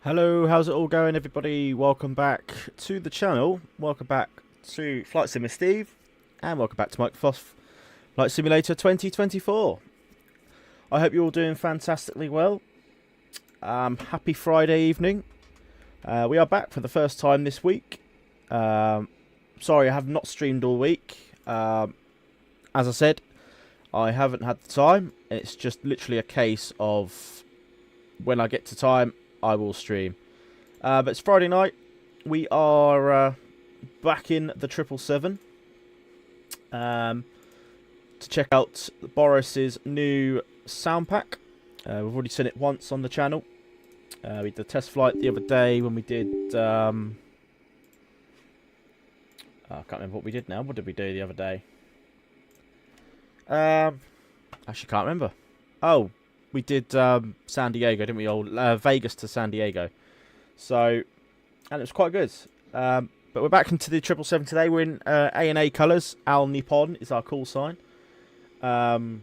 Hello, how's it all going, everybody? Welcome back to the channel. Welcome back to Flight Sim with Steve, and welcome back to MSFS Flight Simulator 2024. I hope you're all doing fantastically well. Happy Friday evening. We are back for the first time this week. Sorry, I have not streamed all week. As I said, I haven't had the time. It's just literally a case of when I get to time, I will stream. But it's Friday night. We are back in the 777 to check out Boris's new sound pack. We've already seen it once on the channel. We did a test flight the other day when we did... I can't remember what we did now. What did we do the other day? Actually can't remember. Oh, we did San Diego, didn't we? Vegas to San Diego. So, and it was quite good. But we're back into the 777 today. We're in ANA colours. Al Nippon is our call sign. And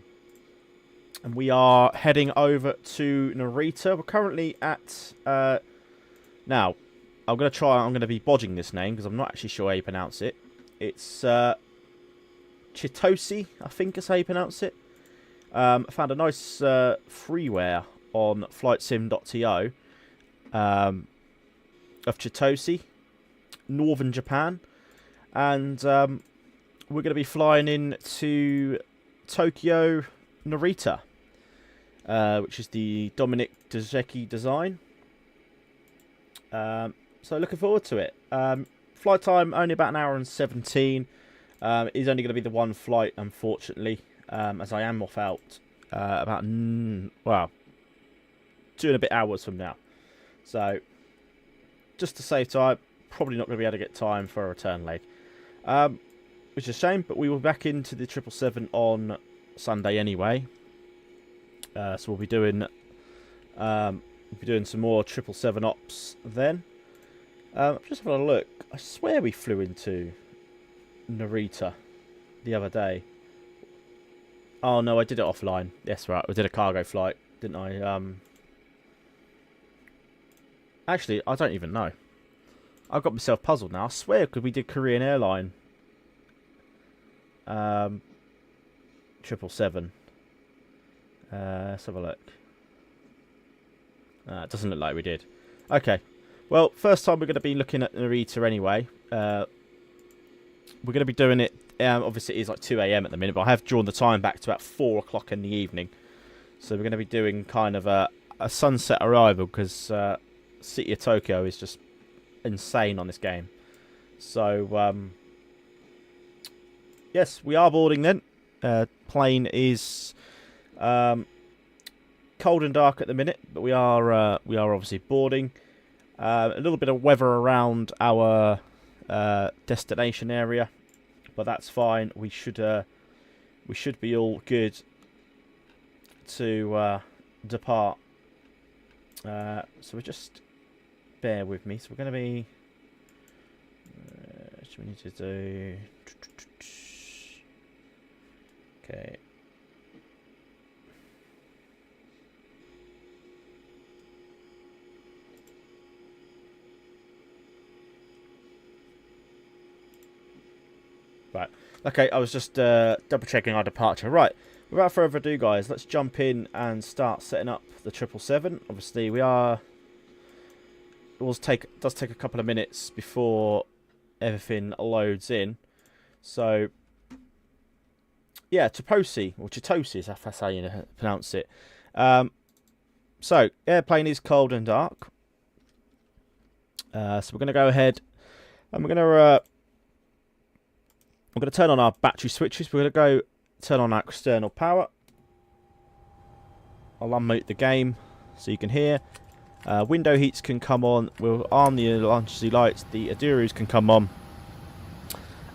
we are heading over to Narita. We're currently at... now, I'm going to be bodging this name because I'm not actually sure how you pronounce it. It's Chitose, I think is how you pronounce it. I found a nice freeware on flightsim.to of Chitose, northern Japan, and we're going to be flying in to Tokyo Narita, which is the Dominic Dezeki design. So looking forward to it. Flight time only about an hour and 17. It is only going to be the one flight, unfortunately. As I am off out about, well, 2 and a bit hours from now. So, just to save time, probably not going to be able to get time for a return leg. Which is a shame, but we will be back into the 777 on Sunday anyway. So we'll be doing some more 777 ops then. Just having a look. I swear we flew into Narita the other day. Oh, no, I did it offline. Yes, right. I did a cargo flight, didn't I? Actually, I don't even know. I've got myself puzzled now. I swear, because we did Korean Airline. 777. Let's have a look. It doesn't look like we did. Okay. Well, first time we're going to be looking at Narita anyway. We're going to be doing it. Obviously, it is like 2 AM at the minute, but I have drawn the time back to about 4 o'clock in the evening. So we're going to be doing kind of a sunset arrival because City of Tokyo is just insane on this game. So, yes, we are boarding then. Plane is cold and dark at the minute, but we are obviously boarding. A little bit of weather around our destination area. But that's fine. We should we should be all good to depart. So we just bear with me. So we're going to be. What do we need to do? Okay. Right. Okay, I was just double checking our departure. Right. Without further ado, guys, let's jump in and start setting up the 777. Obviously, we are. It does take a couple of minutes before everything loads in. So, yeah, Toposi, or Chitosi, if that's how you pronounce it. So, airplane is cold and dark. So we're going to go ahead and we're going to turn on our battery switches. We're going to go turn on our external power. I'll unmute the game so you can hear. Window heats can come on. We'll arm the emergency lights. The Adurus can come on.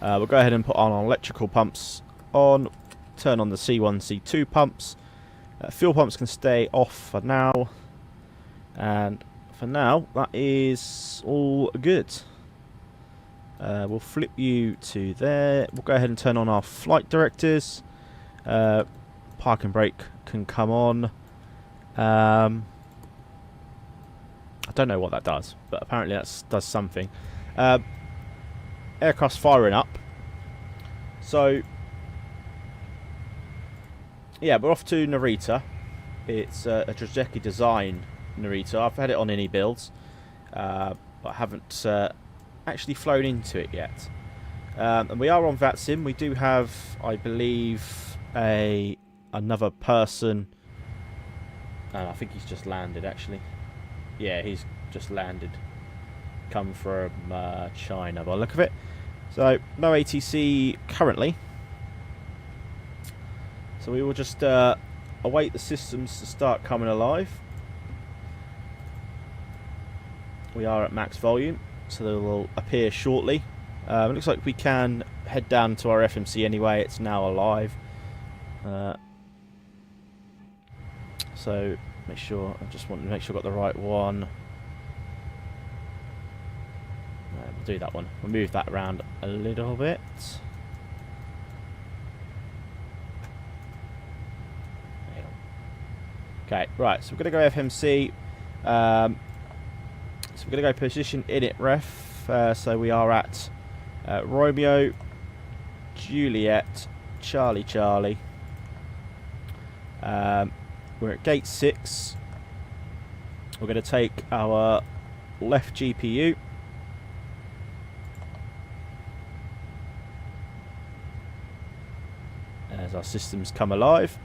We'll go ahead and put on our electrical pumps on. Turn on the C1, C2 pumps. Fuel pumps can stay off for now. And for now, that is all good. We'll flip you to there. We'll go ahead and turn on our flight directors. Park and brake can come on. I don't know what that does, but apparently that does something. Aircraft's firing up. So, yeah, we're off to Narita. It's a RJCC design Narita. I've had it on any builds, but I haven't actually flown into it yet. And we are on Vatsim. We do have, I believe, another person. I think he's just landed, actually. Yeah, he's just landed. Come from China by the look of it. So, no ATC currently. So we will just await the systems to start coming alive. We are at max volume, so they will appear shortly. It looks like we can head down to our FMC anyway. It's now alive. So make sure. I just want to make sure I got the right one. We'll do that one. We'll move that around a little bit. Okay, right. So we're gonna go FMC. So we're gonna go position init ref. So we are at Romeo, Juliet, Charlie, Charlie. We're at gate 6. We're going to take our left GPU. As our systems come alive.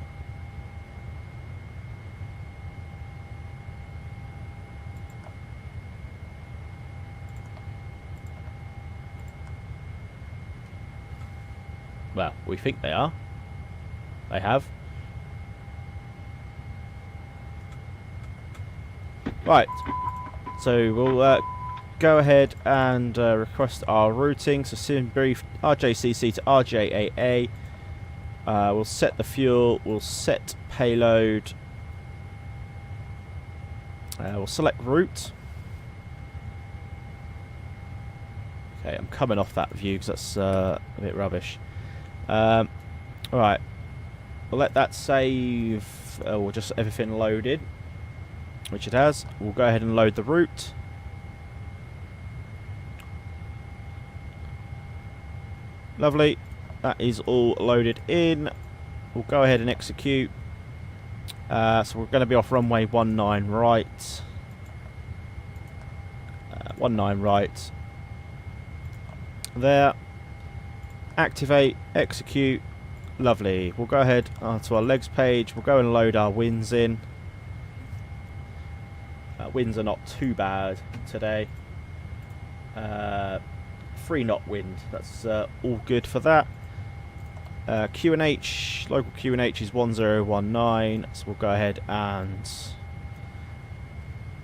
Well, we think they are. They have. Right. So we'll go ahead and request our routing. So sim brief RJCC to RJAA. We'll set the fuel. We'll set payload. We'll select route. Okay, I'm coming off that view because that's a bit rubbish. Right, we'll let that save, or just everything loaded, which it has. We'll go ahead and load the route. Lovely, that is all loaded in. We'll go ahead and execute. So we're going to be off runway 19 right. 19 right. There. Activate, execute. Lovely. We'll go ahead to our legs page. We'll go and load our winds in. Winds are not too bad today. 3 knot wind. That's all good for that. QNH, local QNH is 1019. So we'll go ahead and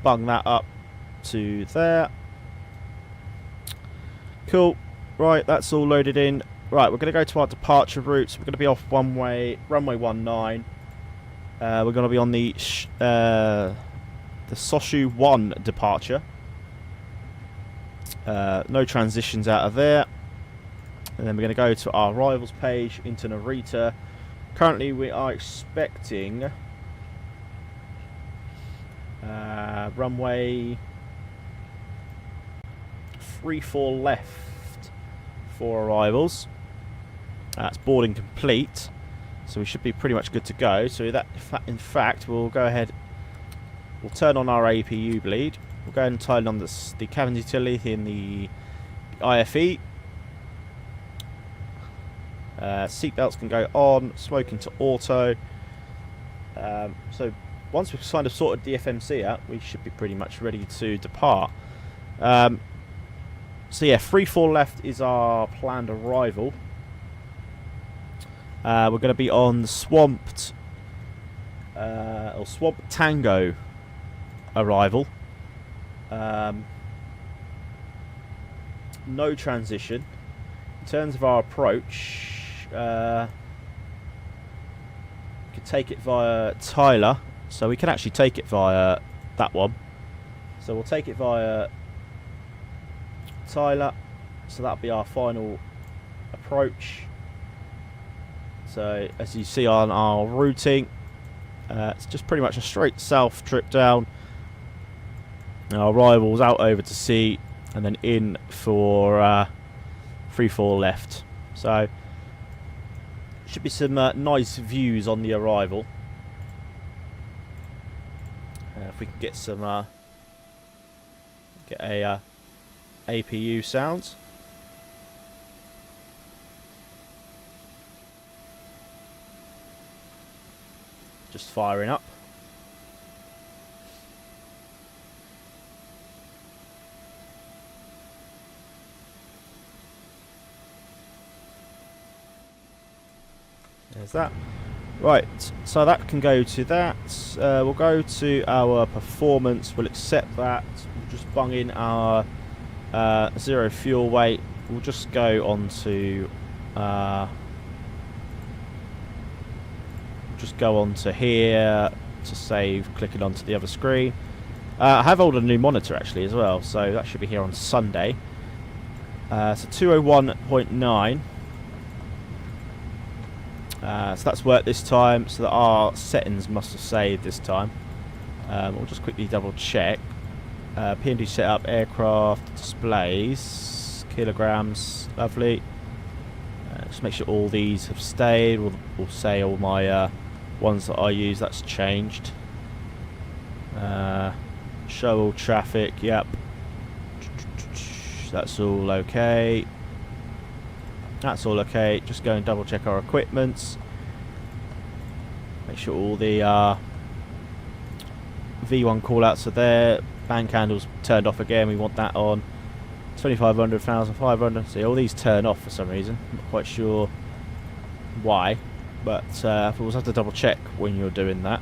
bung that up to there. Cool. Right, that's all loaded in. Right, we're going to go to our departure routes. We're going to be off runway 19. We're going to be on the Soshu 1 departure. No transitions out of there. And then we're going to go to our arrivals page into Narita. Currently, we are expecting runway 34 left for arrivals. That's boarding complete, so we should be pretty much good to go. So that, in fact, we'll go ahead. We'll turn on our APU bleed. We'll go ahead and turn on the cabin utility in the IFE. Seatbelts can go on, smoking to auto. So once we've kind of sorted the FMC out, we should be pretty much ready to depart. So yeah, 3-4 left is our planned arrival. We're going to be on the Swamp Tango arrival. No transition. In terms of our approach, we could take it via Tyler, so we can actually take it via that one. So we'll take it via Tyler, so that'll be our final approach. So as you see on our routing, it's just pretty much a straight south trip down. Our arrivals out over to sea, and then in for 3-4 left. So should be some nice views on the arrival. If we can get some APU sounds. Just firing up. There's that. Right, so that can go to that. We'll go to our performance. We'll accept that. We'll just bung in our 0 fuel weight. We'll just go on to here to save, clicking onto the other screen. I have ordered a new monitor actually as well, so that should be here on Sunday. So 201.9. So that's worked this time, so that our settings must have saved this time. We'll just quickly double check. PMDG setup, aircraft, displays, kilograms, lovely. Just make sure all these have stayed. We'll say all my ones that I use, that's changed. Show all traffic, yep. That's all okay. That's all okay. Just go and double check our equipments. Make sure all the V1 callouts are there. Bank handles turned off again. We want that on. 2500, 1500. See, all these turn off for some reason. I'm not quite sure why, but we'll have to double check when you're doing that.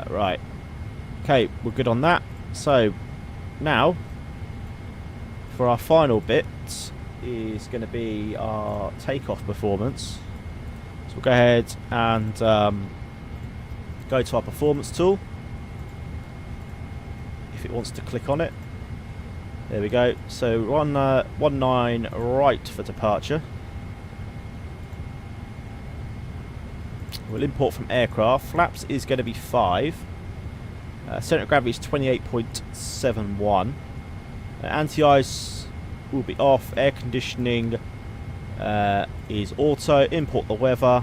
Right. Okay, we're good on that. So now, for our final bit is going to be our takeoff performance. So we'll go ahead and go to our performance tool. If it wants to click on it. There we go. So we're on 19 right for departure. We'll import from aircraft. Flaps is going to be 5. Centre of gravity is 28.71. Anti-ice will be off. Air conditioning is auto. Import the weather.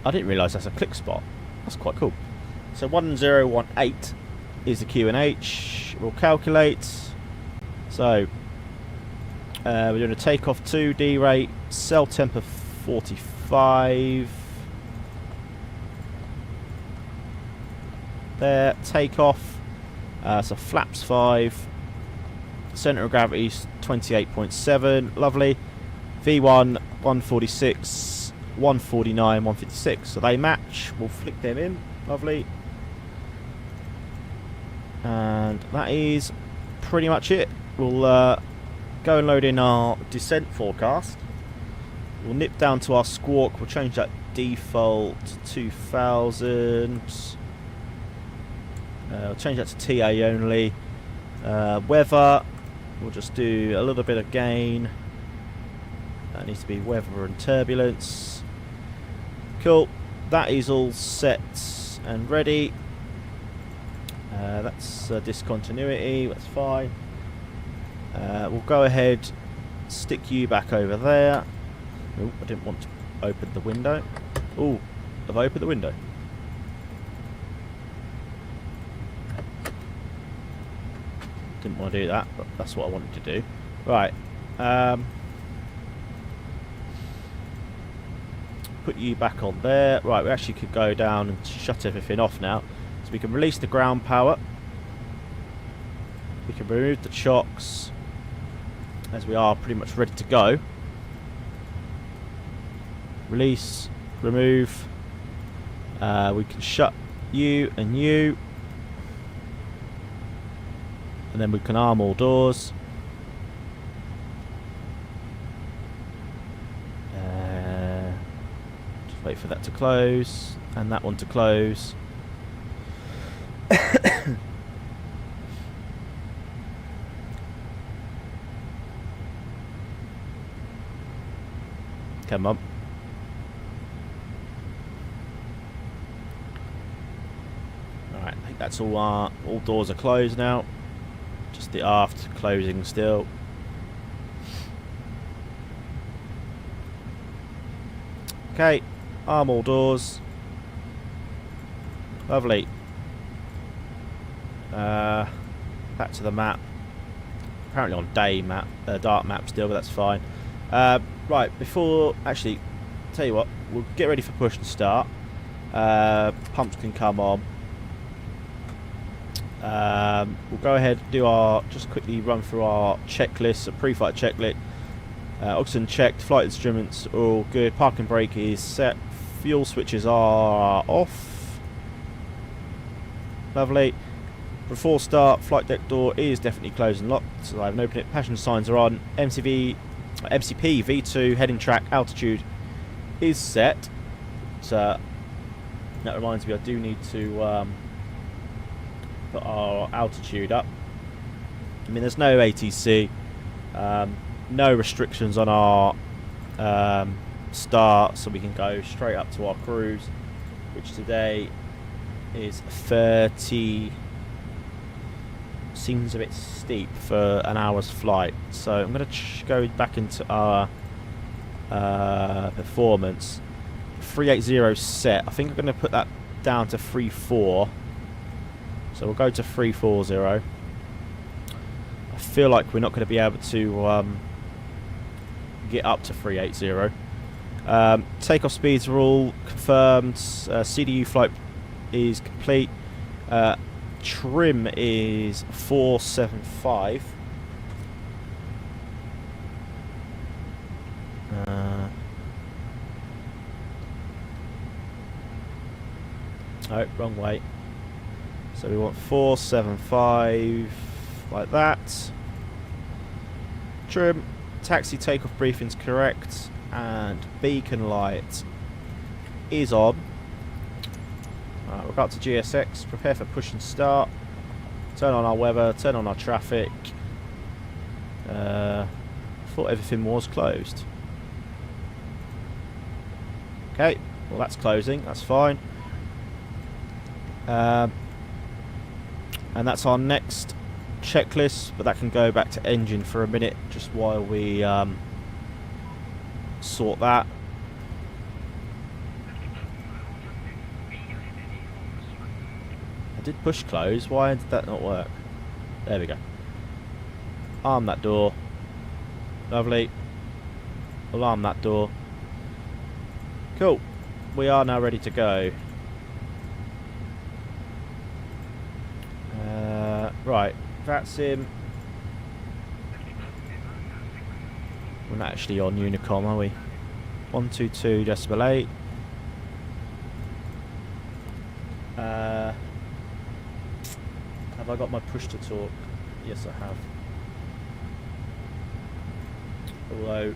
I didn't realise that's a click spot. That's quite cool. So 1018 is the QNH. We'll calculate. So we're doing a takeoff 2D rate. Cell temp of 45. There. Takeoff. So flaps 5. Centre of gravity is 28.7. Lovely. V1 146, 149, 156. So they match. We'll flick them in. Lovely. And that is pretty much it. we'll go and load in our descent forecast. We'll nip down to our squawk. We'll change that default to 2000. We'll change that to TA only. Weather, we'll just do a little bit of gain. That needs to be weather and turbulence. Cool. That is all set and ready. That's discontinuity. That's fine. We'll go ahead, stick you back over there. Oh, I didn't want to open the window. Oh, have I opened the window? Didn't want to do that, but that's what I wanted to do. Right. Put you back on there. Right, we actually could go down and shut everything off now. So we can release the ground power. We can remove the chocks, as we are pretty much ready to go. Release, remove. We can shut you and you. And then we can arm all doors. Just wait for that to close. And that one to close. Come on. Alright, I think that's all doors are closed now. Just the aft closing still. Okay, arm all doors. Lovely. Back to the map. Apparently on day map, dark map still, but that's fine. Right, before actually, tell you what, we'll get ready for push and start. Pumps can come on. We'll go ahead and do just quickly run through our checklist, a pre-flight checklist. Oxygen checked, flight instruments are all good, parking brake is set, fuel switches are off. Lovely. Before start, flight deck door is definitely closed and locked, so I haven't opened it. Passenger signs are on. MCP V2 heading track altitude is set. So that reminds me, I do need to put our altitude up. I mean, there's no ATC, no restrictions on our start, so we can go straight up to our cruise, which today is 30. Seems a bit steep for an hour's flight, so I'm going to go back into our performance. 380 set. I think I'm going to put that down to 34. So we'll go to 340. I feel like we're not going to be able to get up to 380. Takeoff speeds are all confirmed. CDU flight is complete. Trim is 475. Oh, wrong way. So we want 475 like that. Trim, taxi takeoff briefing's correct, and beacon light is on. We'll go up to GSX, prepare for push and start. Turn on our weather, turn on our traffic. I thought everything was closed. Okay, well that's closing, that's fine. And that's our next checklist, but that can go back to engine for a minute just while we sort that. I did push close, why did that not work? There we go. Arm that door. Lovely. Alarm that door. Cool. We are now ready to go. Right, Vatsim. We're not actually on Unicom, are we? 122.8. Have I got my push to talk? Yes, I have. Although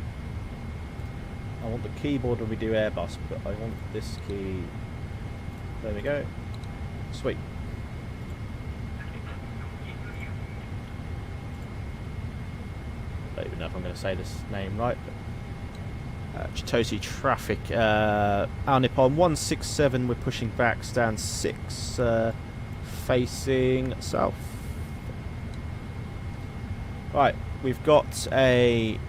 I want the keyboard when we do Airbus, but I want this key. There we go. Sweet. I don't even know if I'm going to say this name right, but Chitosi traffic. Our Nippon 167, we're pushing back, stand 6, facing south. Right, we've got a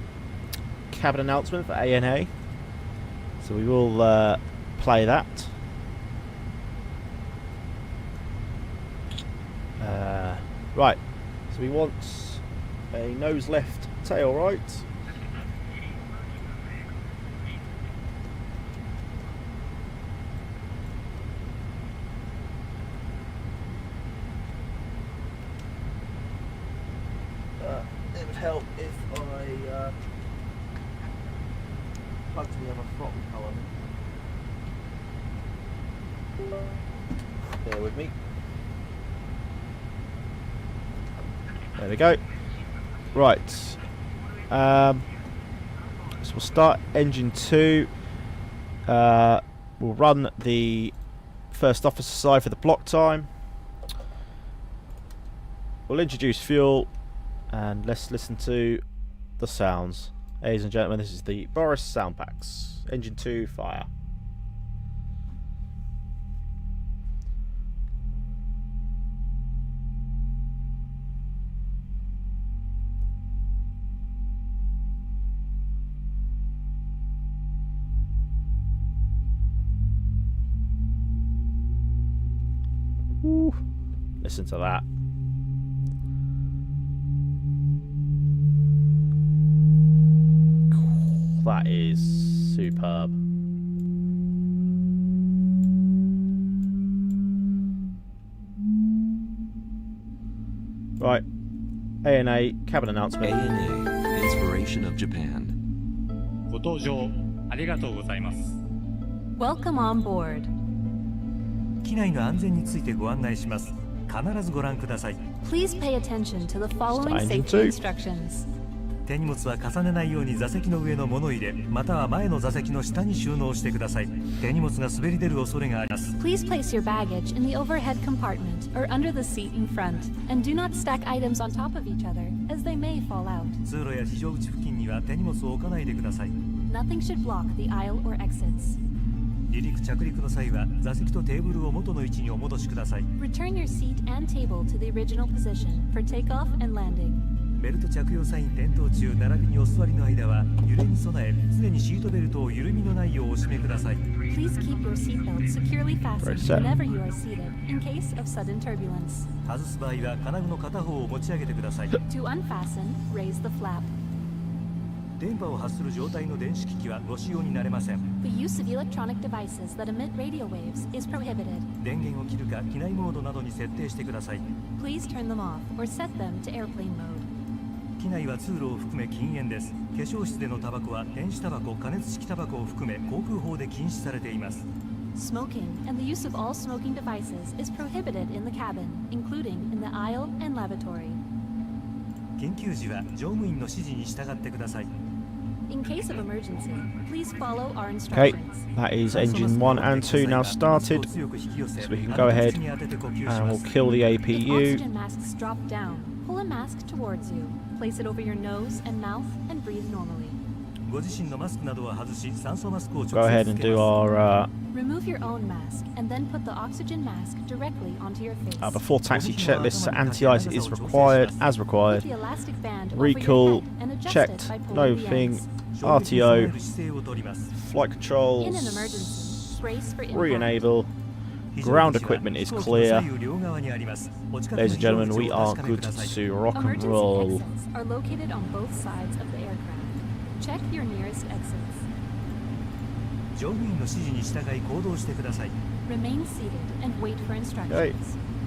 cabin announcement for ANA, so we will play that. Right, so we want a nose left, tail right. It would help if I plugged the other throttle column. Bear with me. There we go. Right. So we'll start engine 2. We'll run the first officer side for the block time. We'll introduce fuel. And let's listen to the sounds. Ladies and gentlemen, this is the Boris sound packs. Engine 2, fire. Woo. Listen to that. That is superb. Right, ANA cabin announcement. ANA, Inspiration of Japan. ご搭乗ありがとうございます。 Welcome on board. 機内の安全についてご案内します。必ずご覧ください。 Please pay attention to the following Engine safety 2. instructions. 手荷物は重ねないように座席の上の物入れ、または前の座席の下に収納してください。手荷物が滑り出る恐れがあります。 Please place your baggage in the overhead compartment or under the seat in front, and do not stack items on top of each other, as they may fall out. 通路や非常口付近には手荷物を置かないでください。 Nothing should block the aisle or exits. 離陸着陸の際は座席とテーブルを元の位置にお戻しください。 Return your seat and table to the original position for takeoff and landing. ベルト着用サイン点灯中並びにお座りの間は揺れに備え常にシートベルトを緩みのないようお締めください。 Please keep your seatbelt securely fastened set. whenever you are seated in case of sudden turbulence. 外す場合は金具の片方を持ち上げてください。 To unfasten, raise the flap. 電波を発する状態の電子機器はご使用になれません。 The use of electronic devices that emit radio waves is prohibited. 電源を切るか機内モードなどに設定してください。 Please turn them off or set them to airplane mode. 機内は通路を含め禁煙です。化粧室でのタバコは電子タバコ、加熱式タバコを含め航空法で禁止されています。 Smoking and the use of all smoking devices is prohibited in the cabin, including in the aisle and lavatory. 緊急時は乗務員の指示に従ってください。 In case of emergency, please follow our Okay, instructions. that is engine 1 and 2 now started. So we can go ahead and we'll kill the If APU. oxygen masks drop down, pull a mask towards you. Place it over your nose and mouth and breathe normally. ご自身のマスクなどは外し酸素マスクを直 Go ahead 接 and つけ do ます。 our Remove your own mask and then put the oxygen mask directly onto your face. before taxi checklist. So anti-ice is required, as Put required. the elastic band over Recall your head and adjust checked, it by no pulling the thing. ends. RTO, 姿勢をとります。 flight In an controls, emergency, brace for impact. re-enable. Ground equipment is clear. Ladies and gentlemen, we are good to rock and Emergency roll. exits are located on both sides of the aircraft. Check your nearest exits. 乗務員の指示に従い行動してください。 Remain seated and wait for instructions. Okay.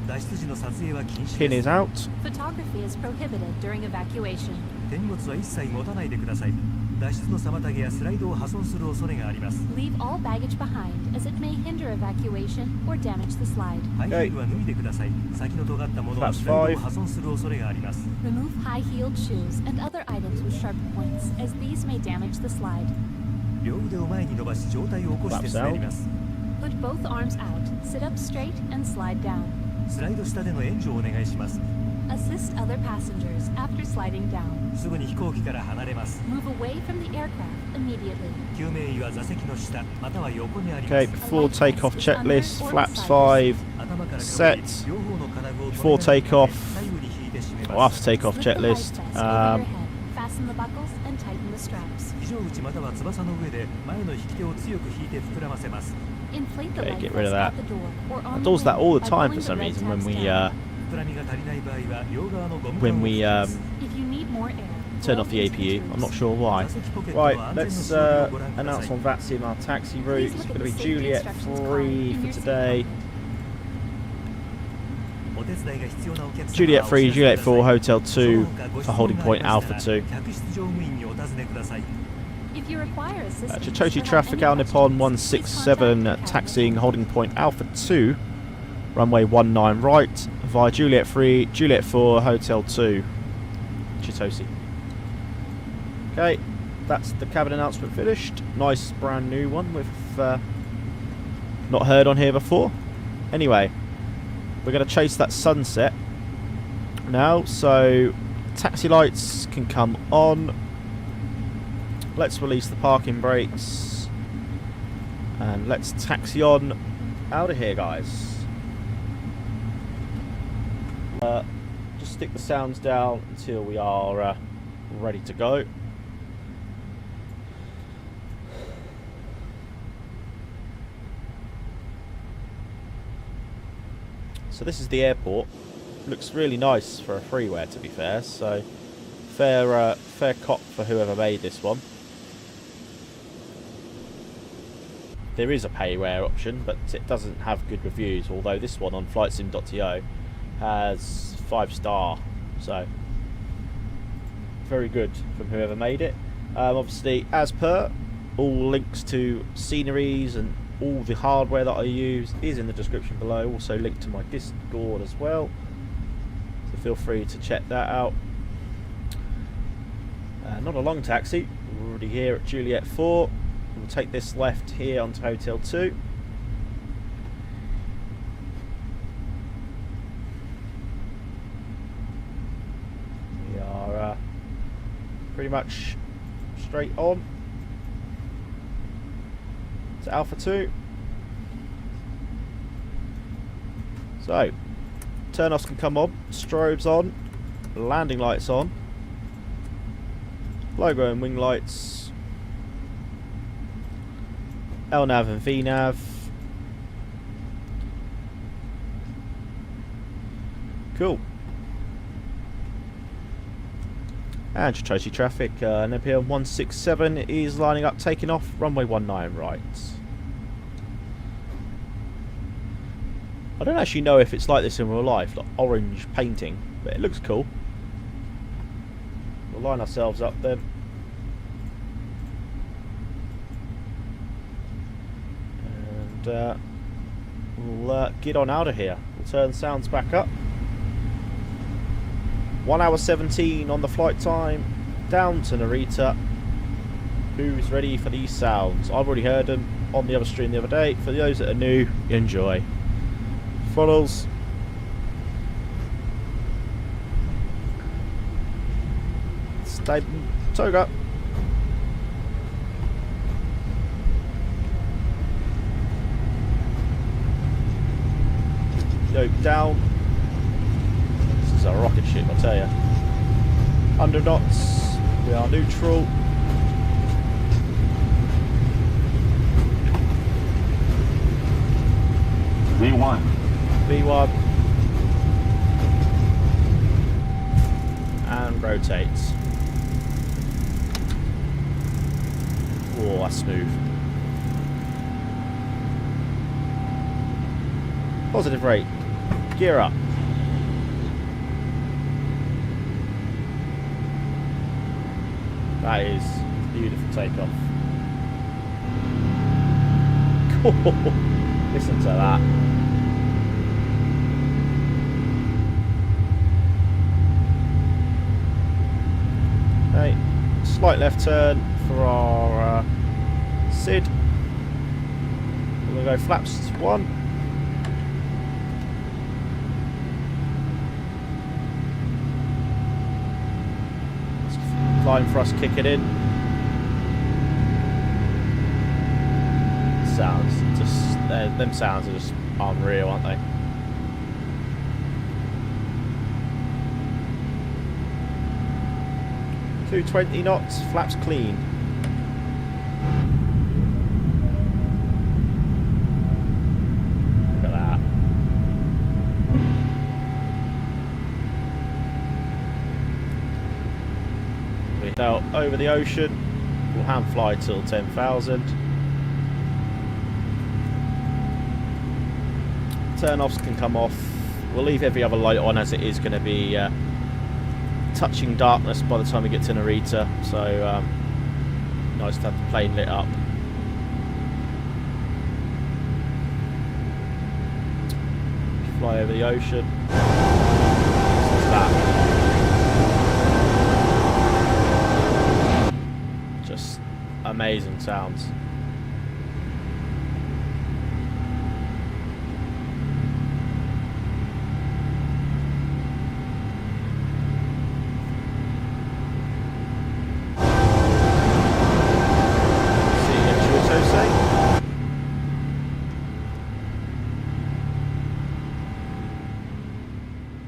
脱出時の撮影は禁止 Pin で is す。 out. Photography is prohibited during evacuation. 手荷物は一切持たないでください。脱出の妨げやスライドを破損する恐れがあります。 Leave all baggage behind, as it may hinder evacuation or damage the slide. ハイヒールは脱いでください。先の尖ったものはスライドを破損する恐れがあります。 Remove high-heeled shoes and other items with sharp points, as these may damage the slide. 両腕を前に伸ばし上体を起こして滑ります。 Put both arms out, sit up straight, and slide down. スライド下での援助をお願いします。 Assist other passengers after sliding down. すぐに飛行機から離れます。 Move away from the aircraft immediately. 救命医は座席の下または横にあります。 Okay, before takeoff checklist, flaps 5, 頭からかぶり set, 両方の金具を before takeoff, 左右に引いて締め or ます。 after takeoff Slip the life checklist. vest over your head, fasten the buckles, and tighten the straps. 非常口または翼の上で前の引き手を強く引いて膨らませます。 Inflate the Okay, life get rid of vest that. at the door or on It the does that wing all the by time pulling for some the red reason when tabs we down. 膨らみが足りない場合は両側のゴム when 管を we 引きます。 If you need more air, turn blow off the into APU. I'm not tubes. sure why. 座席ポケット Right, は安全の let's 装備をご覧くだ announce さい。 on Vatsim our taxi route. Please It's look going to at be the safety Juliet instructions 3 card in for your seat today. お手伝いが必要なお客様は Juliet 3, お知らせ Juliet ください。 4, Hotel 2 ご質 for 問 holding が point ありました Alpha ら 2. 客室乗務員にお尋ねください。 If you require assistance, Chitoshi or have traffic any out Nippon questions, please 167, contact the taxiing holding point Alpha 2, runway 19 right, via Juliet 3, Juliet 4, Hotel 2, Chitoshi. Okay, that's the cabin announcement finished. Nice brand new one with not heard on here before. Anyway, we're going to chase that sunset now, so taxi lights can come on. Let's release the parking brakes and let's taxi on out of here, guys. Just stick the sounds down until we are ready to go. So this is the airport. Looks really nice for a freeware, to be fair. So fair cop for whoever made this one. There is a payware option, but it doesn't have good reviews. Although this one on flightsim.to has 5-star, so very good from whoever made it. Obviously, as per, all links to sceneries and all the hardware that I use is in the description below. Also linked to my Discord as well, so feel free to check that out. Not a long taxi. We're already here at Juliet 4. We'll take this left here onto Hotel 2. We are pretty much straight on to Alpha 2. So, turn-offs can come on, strobes on, landing lights on, logo and wing lights, LNAV and VNAV, cool. And Chitoshi traffic, NPL 167 is lining up, taking off, runway 19 right. I don't actually know if it's like this in real life, like orange painting, but it looks cool. We'll line ourselves up then. And we'll get on out of here. We'll turn sounds back up. 1 hour 17 on the flight time down to Narita. Who's ready for these sounds? I've already heard them on the other stream the other day. For those that are new, enjoy. Throttles. Stay toga. Yoke down. This is a rocket ship, I tell you. 100 knots. We are neutral. V1. V1. And rotates. Oh, that's smooth. Positive rate. Gear up. That is Beautiful takeoff. Listen to that. Okay, slight left turn for our SID. We're going to go flaps 1. Climb thrust, kick it in. Sounds just them sounds are just unreal, aren't they? $220 knots, flaps clean. Look at that. We out over the ocean. We'll hand fly till 10,000. Turn-offs can come off. We'll leave every other light on as it is going to be touching darkness by the time we get to Narita. So nice to have the plane lit up. Fly over the ocean. What's that? Just amazing sounds.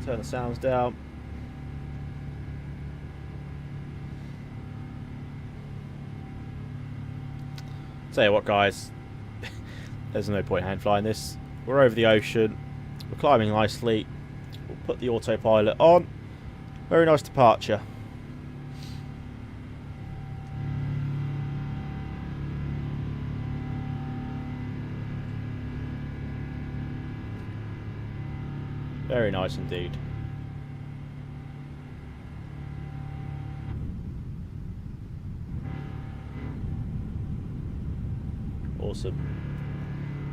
Turn the sounds down. Tell you what, guys, there's no point in hand flying this. We're over the ocean. We're climbing nicely. We'll put the autopilot on. Very nice departure. Very nice indeed. Awesome.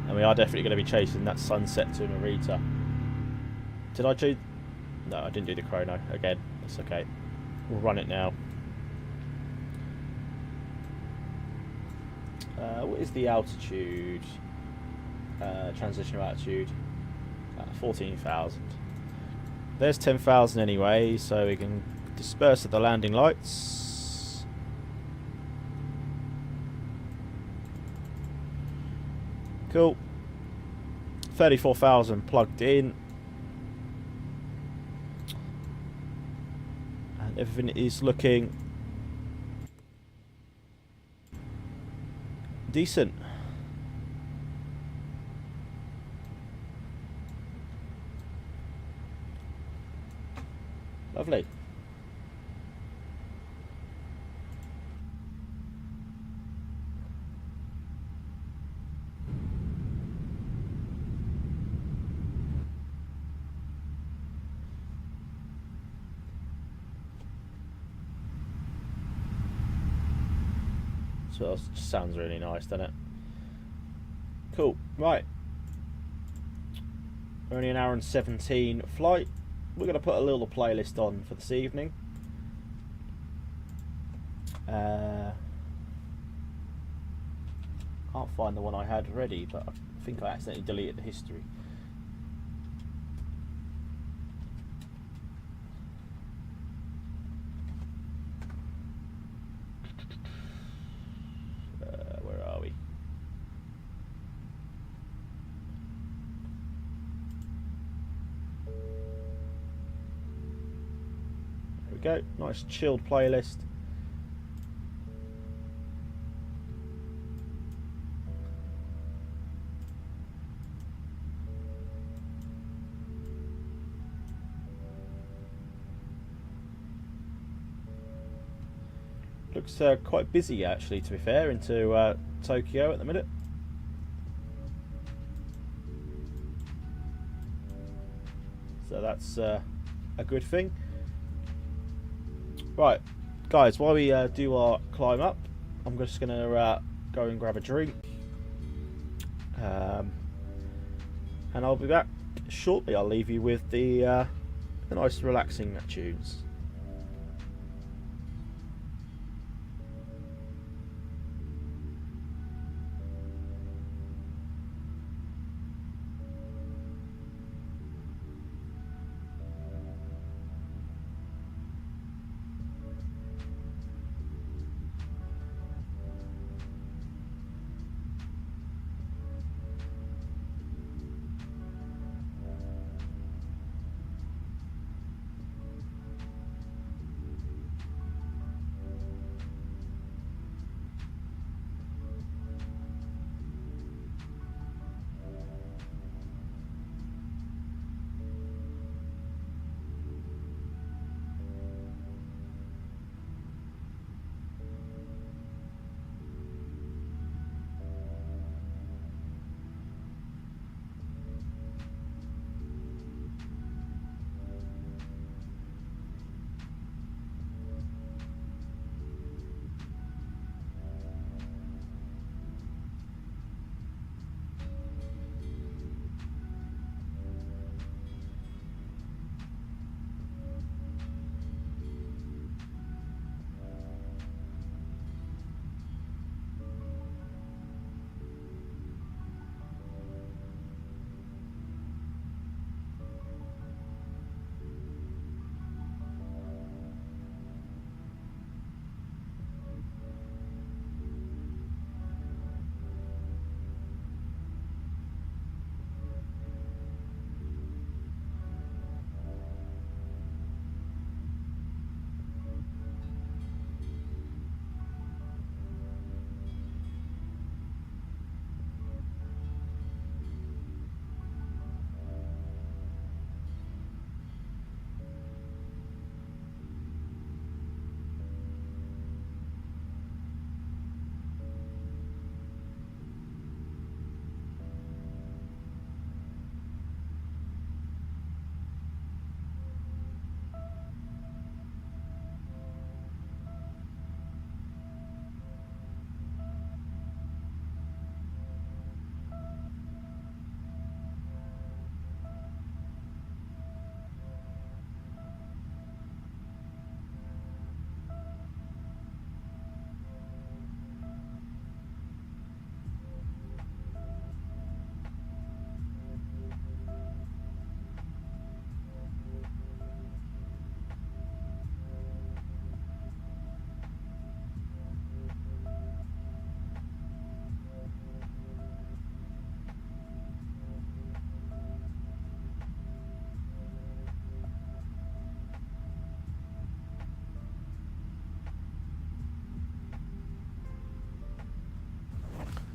And we are definitely going to be chasing that sunset to Narita. Did I do... No, I didn't do the chrono. Again, that's okay. We'll run it now. What is the altitude? Transitional altitude. 14,000. There's 10,000 anyway, so we can disperse at the landing lights. Cool. 34,000 plugged in. And everything is looking decent. Lovely. So that sounds really nice, doesn't it? Cool. Right. Only an hour and 17 flight. We're going to put a little playlist on for this evening. Can't find the one I had ready, but I think I accidentally deleted the history. Where are we? Go. Nice chilled playlist. Looks quite busy actually, to be fair, into Tokyo at the minute. So that's a good thing. Right, guys, while we do our climb up, I'm just going to go and grab a drink. And I'll be back shortly. I'll leave you with the nice relaxing tunes.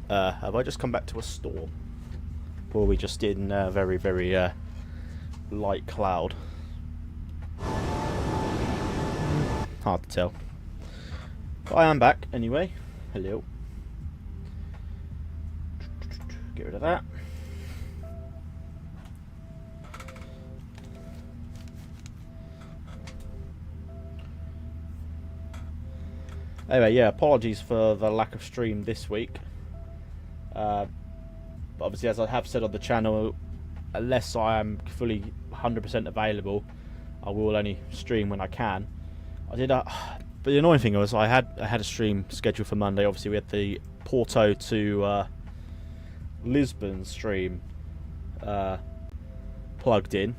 Have I just come back to a storm? Or are we just in very, very light cloud? Hard to tell. But I am back anyway. Hello. Get rid of that. Anyway, yeah, apologies for the lack of stream this week. But obviously, as I have said on the channel, unless I am fully 100% available, I will only stream when I can. I did, but the annoying thing was I had a stream scheduled for Monday. Obviously, we had the Porto to Lisbon stream plugged in,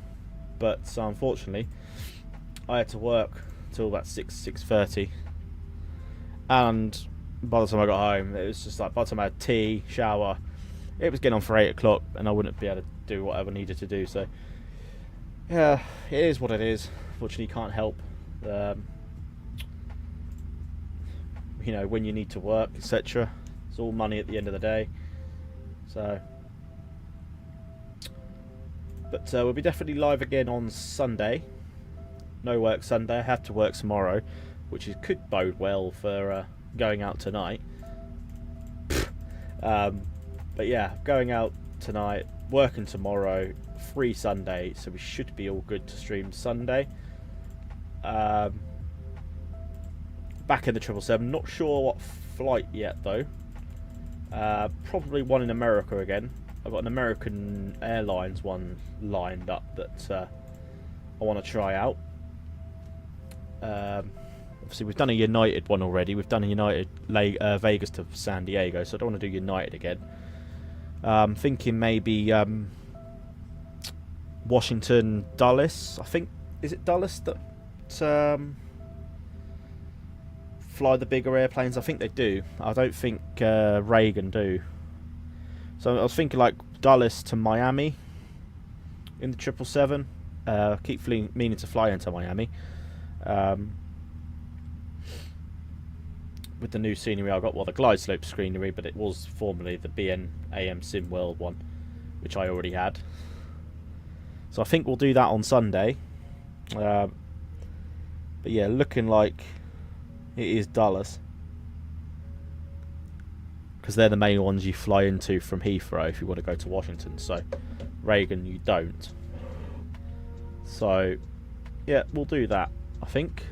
but unfortunately, I had to work till about 6:30, and by the time I got home, it was just like, by the time I had tea, shower, it was getting on for 8 o'clock, and I wouldn't be able to do whatever I needed to do. So yeah, it is what it is. Fortunately, can't help. You know, when you need to work, etc. It's all money at the end of the day. So, but we'll be definitely live again on Sunday. No work Sunday. I have to work tomorrow, which could bode well for going out tonight. But yeah, going out tonight, working tomorrow, free Sunday, so we should be all good to stream Sunday. Back in the 777. Not sure what flight yet though. Probably one in America again. I've got an American Airlines one lined up that I want to try out. Obviously we've done a United one already. We've done a United Vegas to San Diego, so I don't want to do United again. Thinking maybe Washington Dulles. I think, is it Dulles that fly the bigger airplanes? I think they do. I don't think Reagan do. So I was thinking like Dulles to Miami in the 777. Keep meaning to fly into Miami. With the new scenery I got, well, the glide slope scenery, but it was formerly the BN AM Sim World one, which I already had. So I think we'll do that on Sunday. But yeah, looking like it is Dulles, because they're the main ones you fly into from Heathrow if you want to go to Washington. So Reagan you don't. So yeah, we'll do that, I think.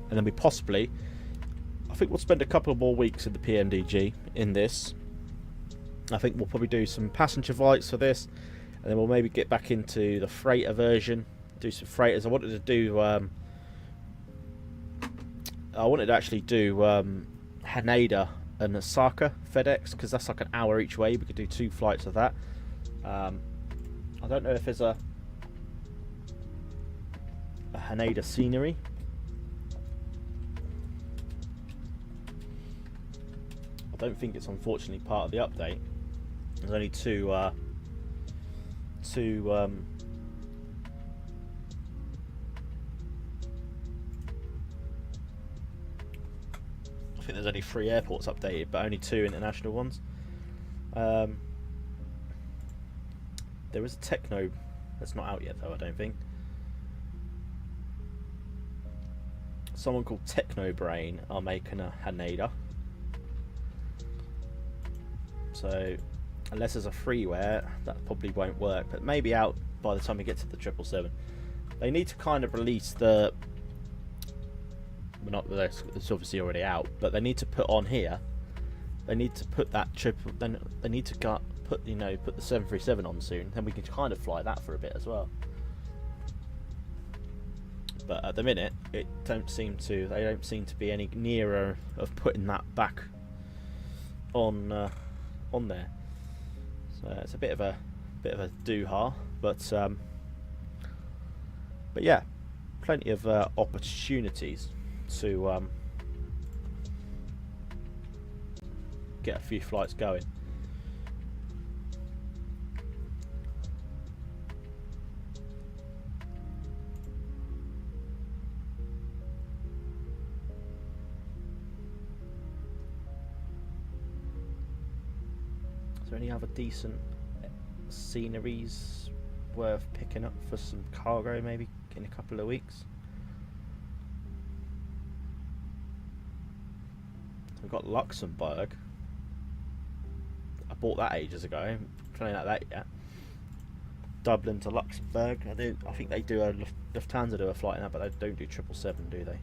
And then we possibly, I think we'll spend a couple more weeks in the PMDG in this. I think we'll probably do some passenger flights for this, and then we'll maybe get back into the freighter version, do some freighters. I wanted to do, actually do Haneda and Osaka FedEx, because that's like an hour each way. We could do 2 flights of that. I don't know if there's a Haneda scenery. I don't think it's unfortunately part of the update. There's only two I think there's only 3 airports updated, but only 2 international ones. There is a Techno that's not out yet though, I don't think. Someone called Technobrain are making a Haneda. So unless there's a freeware, that probably won't work, but maybe out by the time we get to the 777. They need to kind of release the, well, not that it's obviously already out, but they need to put on here, they need to put that then they need to put the 737 on soon, then we can kind of fly that for a bit as well. But at the minute they don't seem to be any nearer of putting that back on there. So it's a bit of a doo-ha, but yeah, plenty of opportunities to get a few flights going. Is there any other decent sceneries worth picking up for some cargo maybe in a couple of weeks? We've got Luxembourg. I bought that ages ago. I haven't tried out that yet. Dublin to Luxembourg. I think they do Lufthansa do a flight in that, but they don't do 777, do they?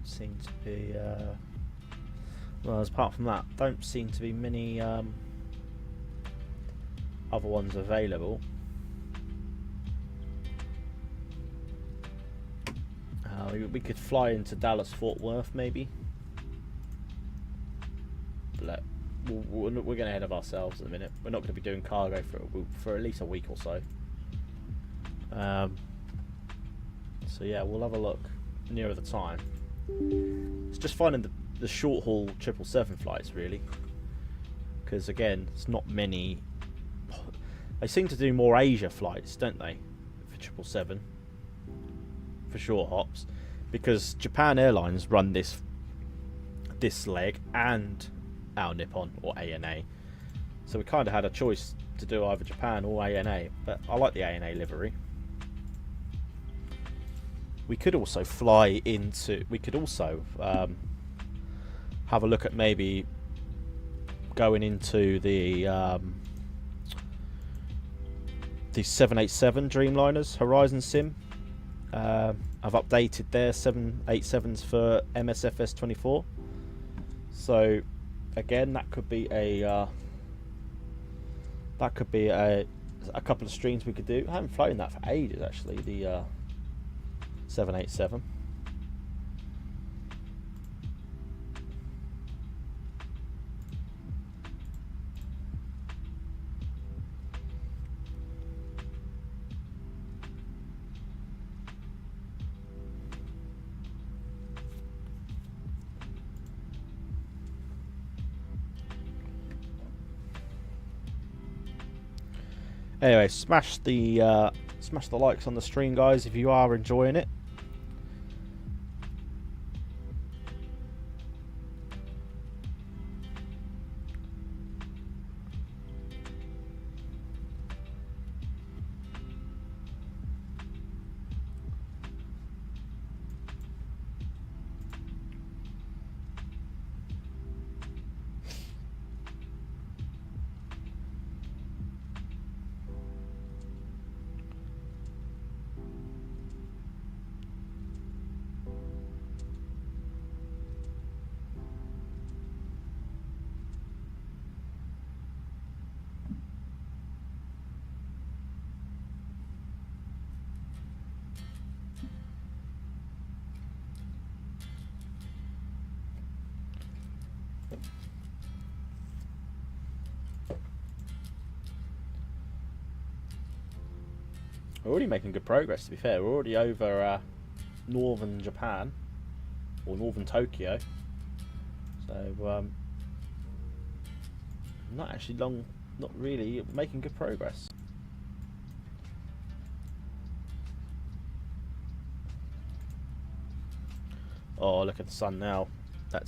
Seem to be well, apart from that, don't seem to be many other ones available. We could fly into Dallas Fort Worth maybe, but we're getting ahead of ourselves at the minute. We're not going to be doing cargo for at least a week or so. So yeah, we'll have a look nearer the time. It's just finding the short haul 777 flights really, because again, it's not many. They seem to do more Asia flights, don't they, for 777 for short hops, because Japan Airlines run this leg and our Nippon or ANA, so we kind of had a choice to do either Japan or ANA, but I like the ANA livery. We could also fly into. We could also have a look at maybe going into the 787 Dreamliners Horizon Sim. I've updated their 787s for MSFS 24. So again, that could be a couple of streams we could do. I haven't flown that for ages actually. The 787. Anyway, smash the likes on the stream, guys, if you are enjoying it. We're already making good progress, to be fair. We're already over northern Japan, or northern Tokyo. So, not really, making good progress. Oh, look at the sun now. That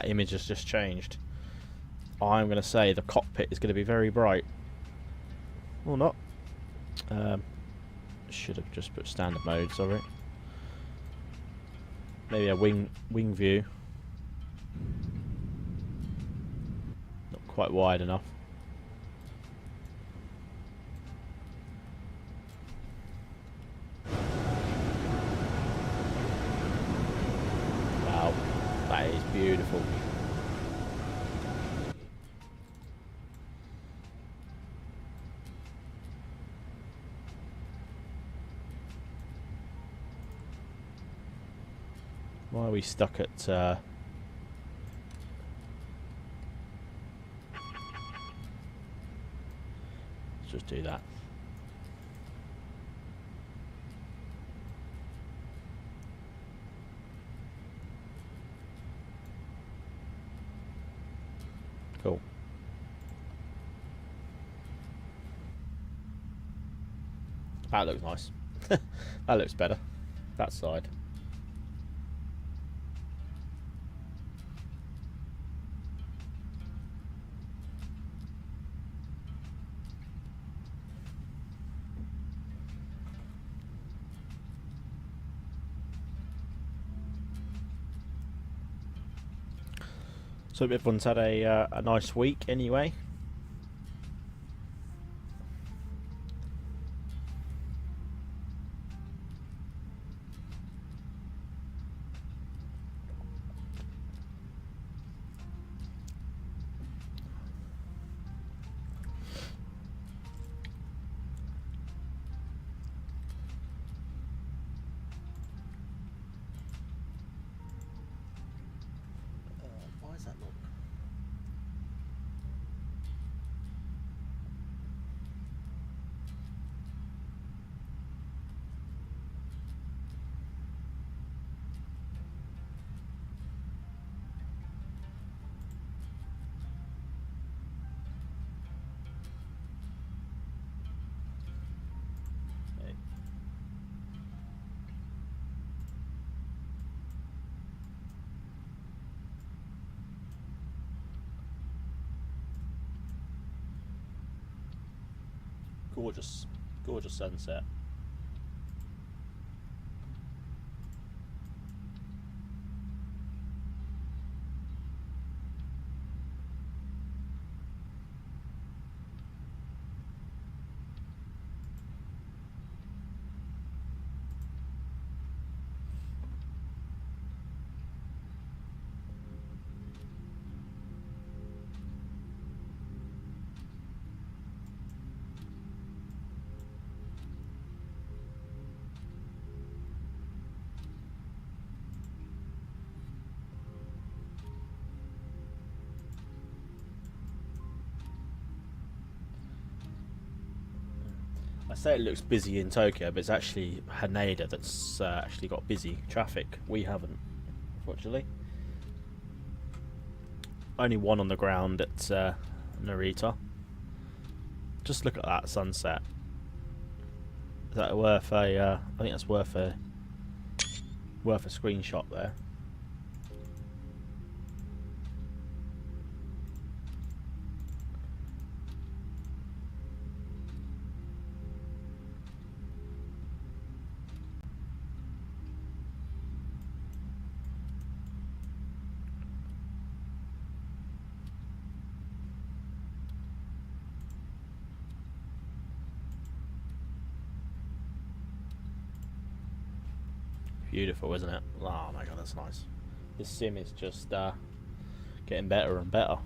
image has just changed. I'm going to say the cockpit is going to be very bright. Or not. Should have just put standard mode, sorry. Maybe a wing view. Not quite wide enough. Wow, that is beautiful. Why are we stuck at... Let's just do that. Cool. That looks nice. That looks better. That side. So everyone's had a nice week anyway. Why is that not? Gorgeous, gorgeous sunset. I say it looks busy in Tokyo, but it's actually Haneda that's actually got busy traffic. We haven't, unfortunately. Only one on the ground at Narita. Just look at that sunset. Is that worth a? I think that's worth a screenshot there. Beautiful, isn't it? Oh my god, that's nice. This sim is just getting better and better.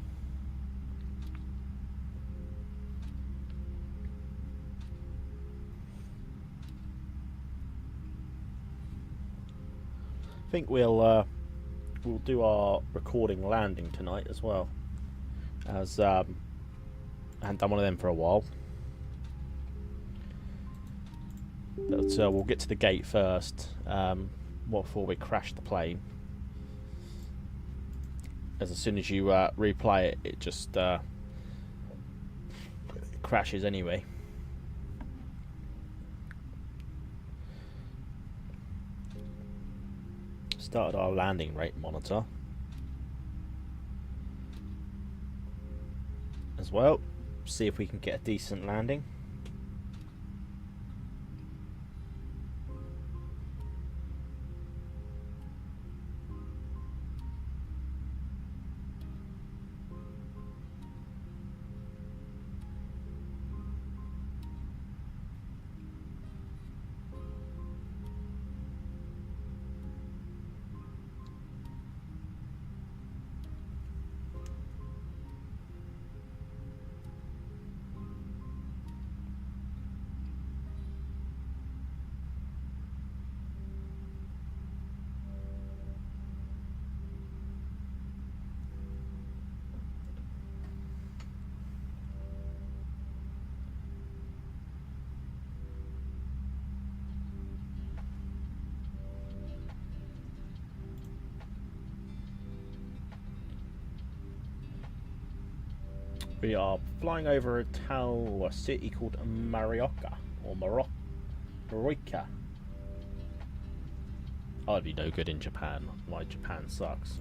I think we'll do our recording landing tonight as well, as I haven't done one of them for a while. But we'll get to the gate first, before we crash the plane. As soon as you replay it, it just crashes anyway. Started our landing rate monitor as well. See if we can get a decent landing. We are flying over a city called Marioka, or Maroika. I'd be no good in Japan. Why Japan sucks.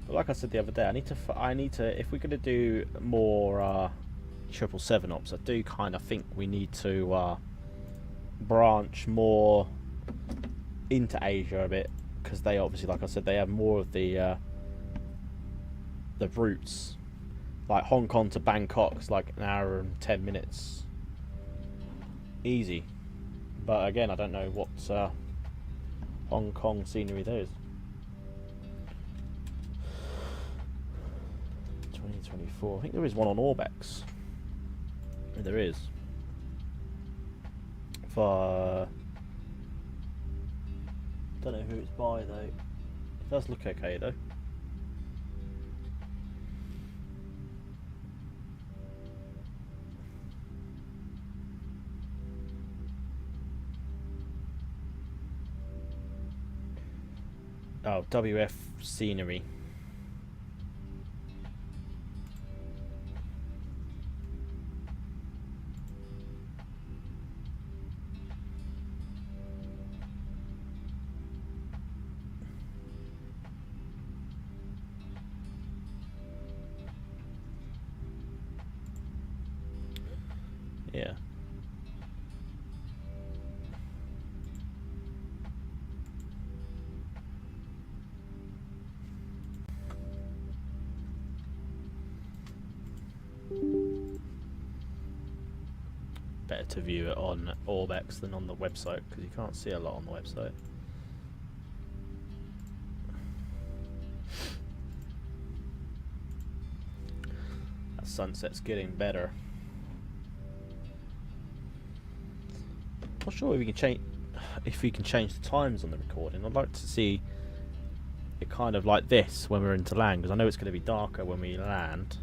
But like I said the other day, I need to. If we're gonna do more 777 ops, I do kind of think we need to branch more into Asia a bit, because they obviously, like I said, they have more of the routes. Like Hong Kong to Bangkok's like an hour and 10 minutes, easy. But again, I don't know what Hong Kong scenery there is. 2024. I think there is one on Orbex. There is. For don't know who it's by though. It does look okay though. Oh, WF scenery. better to view it on Orbex than on the website, because you can't see a lot on the website. That sunset's getting better. Not sure if we can change the times on the recording. I'd like to see it kind of like this when we're into land, because I know it's going to be darker when we land.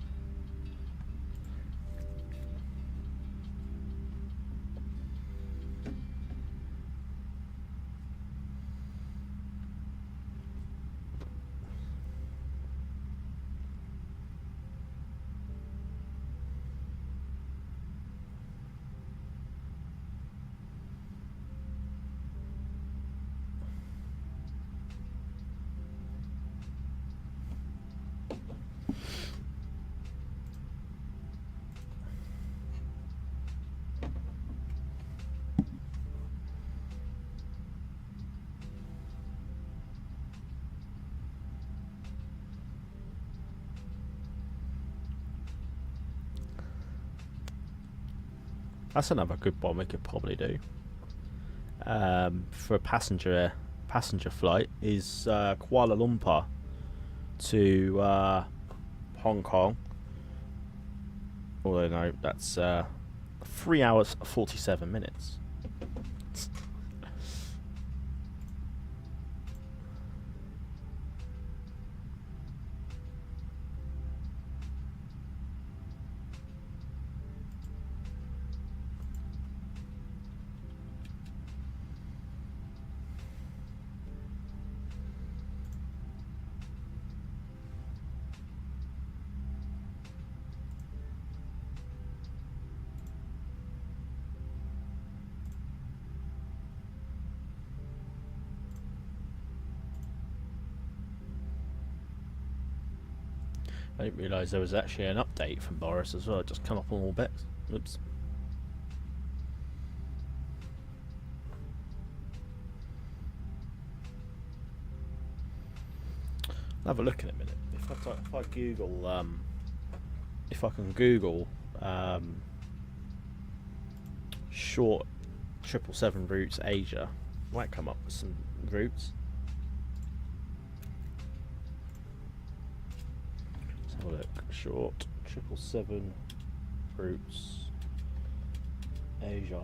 That's another good one we could probably do for a passenger flight is Kuala Lumpur to Hong Kong. Although no, that's 3 hours 47 minutes. I didn't realise there was actually an update from Boris as well. It just come up on all bets. Oops. I'll have a look in a minute. If I Google, if I can Google short 777 routes Asia, might come up with some routes. Let's have a look. Short 777 routes Asia.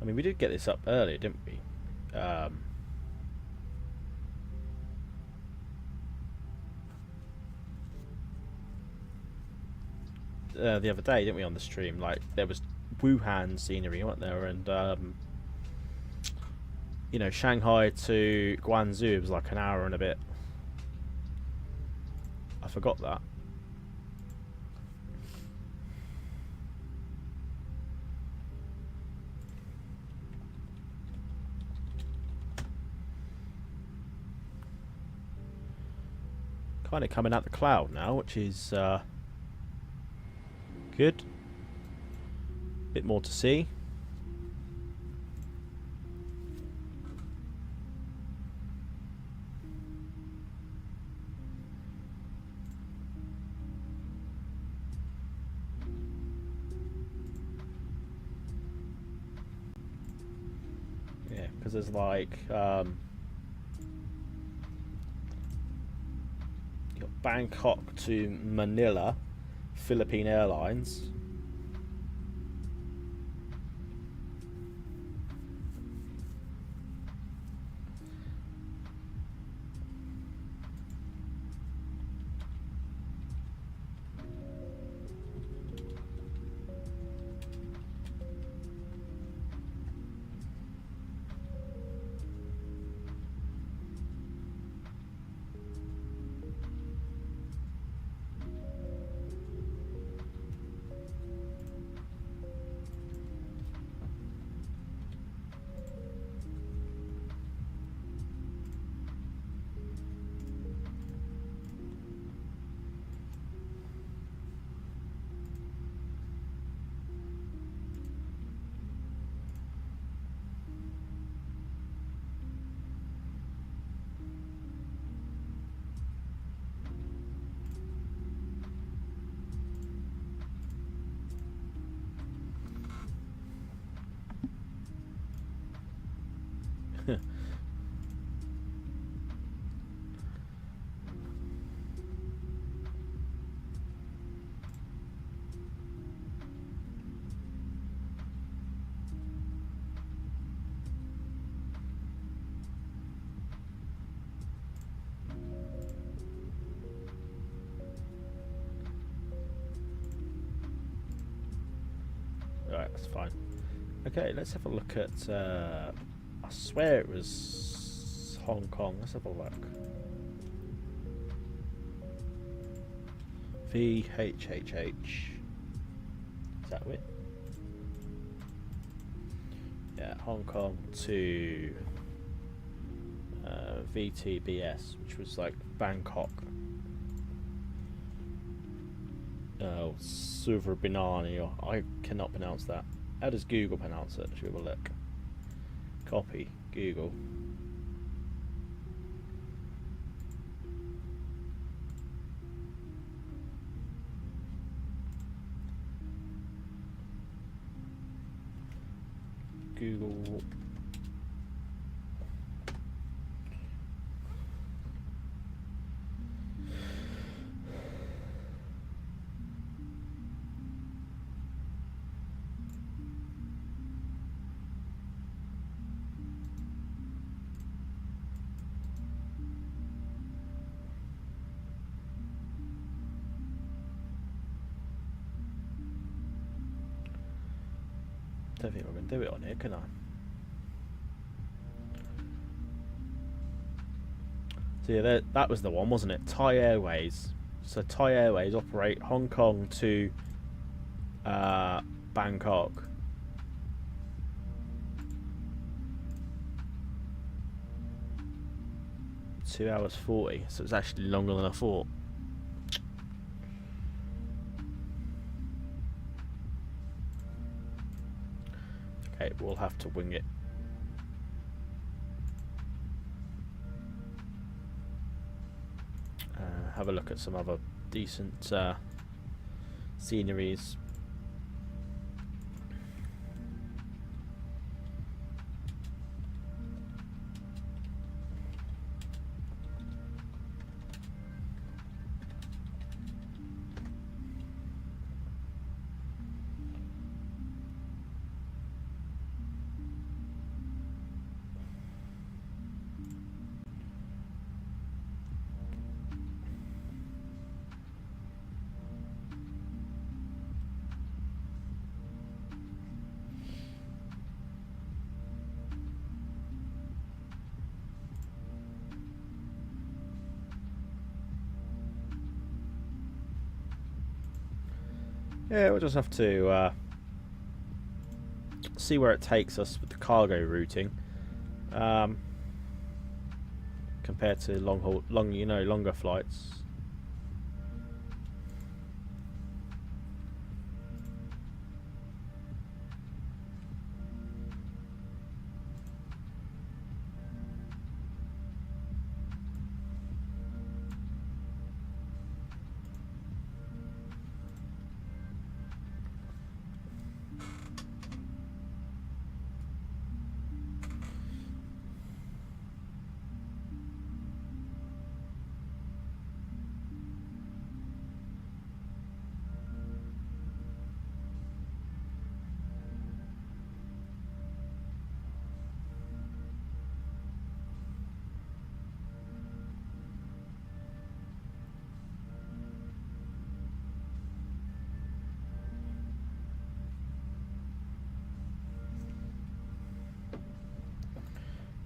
I mean, we did get this up earlier, didn't we? The other day, didn't we, on the stream? Like, there was Wuhan scenery, weren't there? And you know, Shanghai to Guangzhou was like an hour and a bit. I forgot that. Kind of coming out the cloud now, which is good. Bit more to see. Yeah, because there's like Bangkok to Manila, Philippine Airlines. Alright, that's fine. Okay, let's have a look at... I swear it was Hong Kong. Let's have a look. VHHH. Is that it? Yeah, Hong Kong to VTBS, which was like Bangkok. Oh, Suvarbanani, or I cannot pronounce that. How does Google pronounce it? Should we have a look? Copy, Google. Google. Don't think we're going to do it on here, can I? So yeah, that was the one, wasn't it? Thai Airways. So Thai Airways operate Hong Kong to Bangkok. Two hours 40, so it's actually longer than I thought. Okay, we'll have to wing it. Have a look at some other decent sceneries. Yeah, we'll just have to see where it takes us with the cargo routing, compared to longer flights.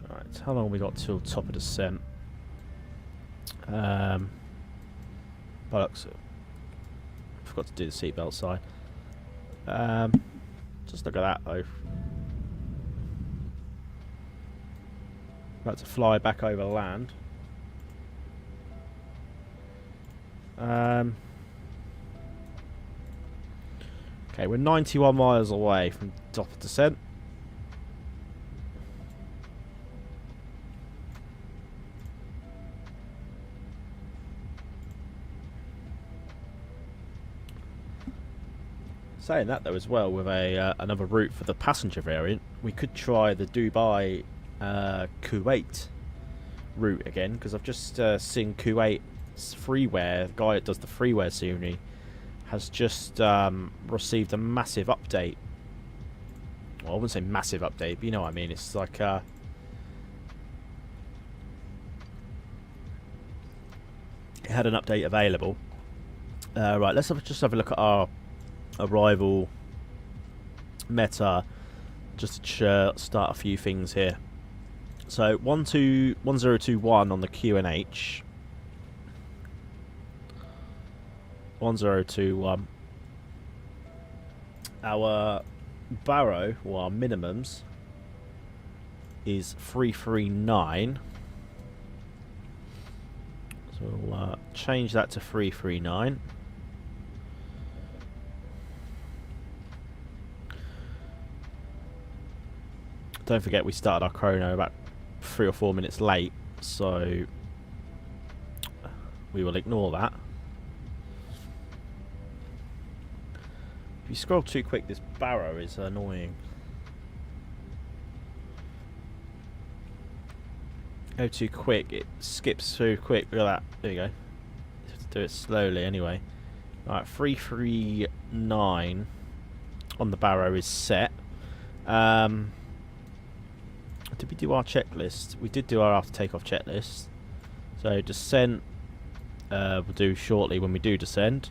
Right, how long have we got till top of descent? Bollocks. Forgot to do the seatbelt sign. Just look at that though. About to fly back over land. Okay, we're 91 miles away from top of descent. Saying that though as well, with a another route for the passenger variant, we could try the Dubai Kuwait route again, because I've just seen Kuwait's freeware. The guy that does the freeware scenery has just received a massive update. Well, I wouldn't say massive update, but you know what I mean. It's like it had an update available. Right, let's just have a look at our arrival meta, just to start a few things here. So 1021 on the QNH. 1021. Our barrow, or our minimums, is 339. So we'll change that to 339. Don't forget we started our chrono about 3 or 4 minutes late, so we will ignore that. If you scroll too quick, this barrow is annoying. Go too quick, it skips through quick. Look at that. There you go. You have to do it slowly anyway. Alright, 339 on the barrow is set. Did we do our checklist? We did do our after takeoff checklist. So descent we'll do shortly when we do descend.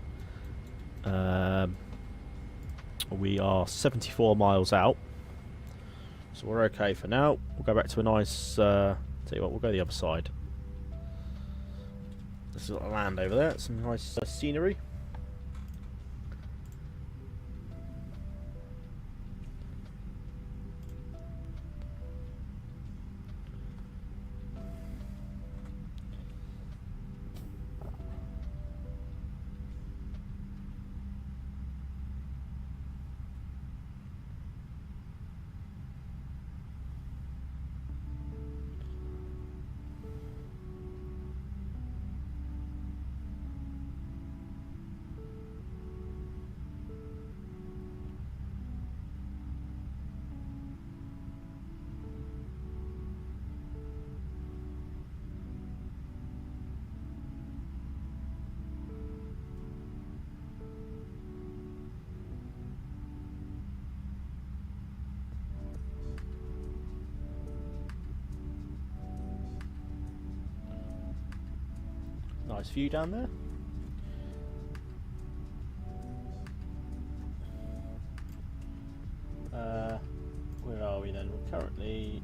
We are 74 miles out, so we're okay for now. We'll go back to a nice tell you what, we'll go the other side. There's a lot of land over there, some nice scenery. Nice view down there. Where are we then? We're currently...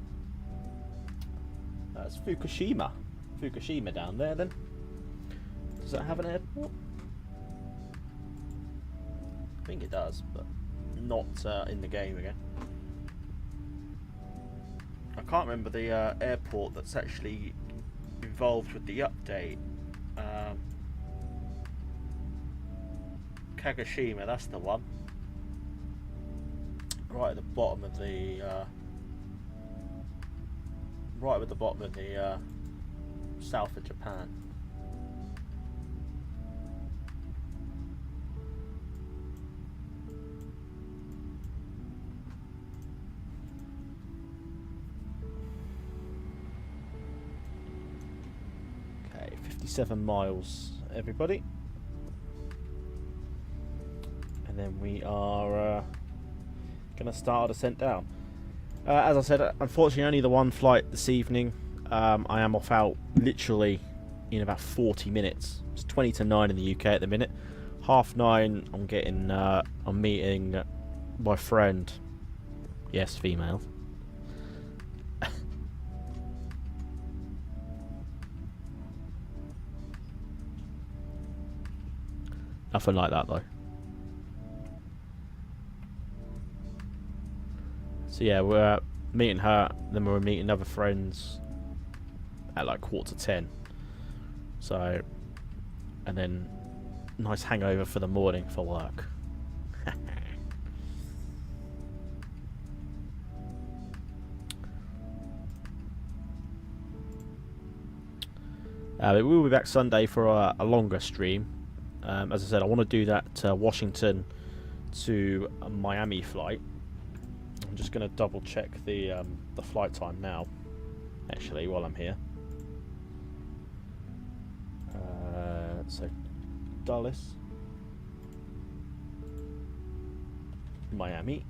That's Fukushima. Fukushima down there then. Does that have an airport? I think it does, but not in the game again. I can't remember the airport that's actually involved with the update. Kagoshima, that's the one. Right at the bottom of the right at the bottom of the south of Japan. Okay, 57 miles, everybody. And then we are going to start our descent down. As I said, unfortunately only the one flight this evening. I am off out literally in about 40 minutes. It's 20 to 9 in the UK at the minute. 9:30 I'm meeting my friend. Yes, female. Nothing like that though. So yeah, we're meeting her, then we're meeting other friends at like 9:45. So, and then nice hangover for the morning for work. We will be back Sunday for a longer stream. As I said, I want to do that Washington to Miami flight. I'm just going to double check the flight time now, actually, while I'm here. So, Dallas, Miami.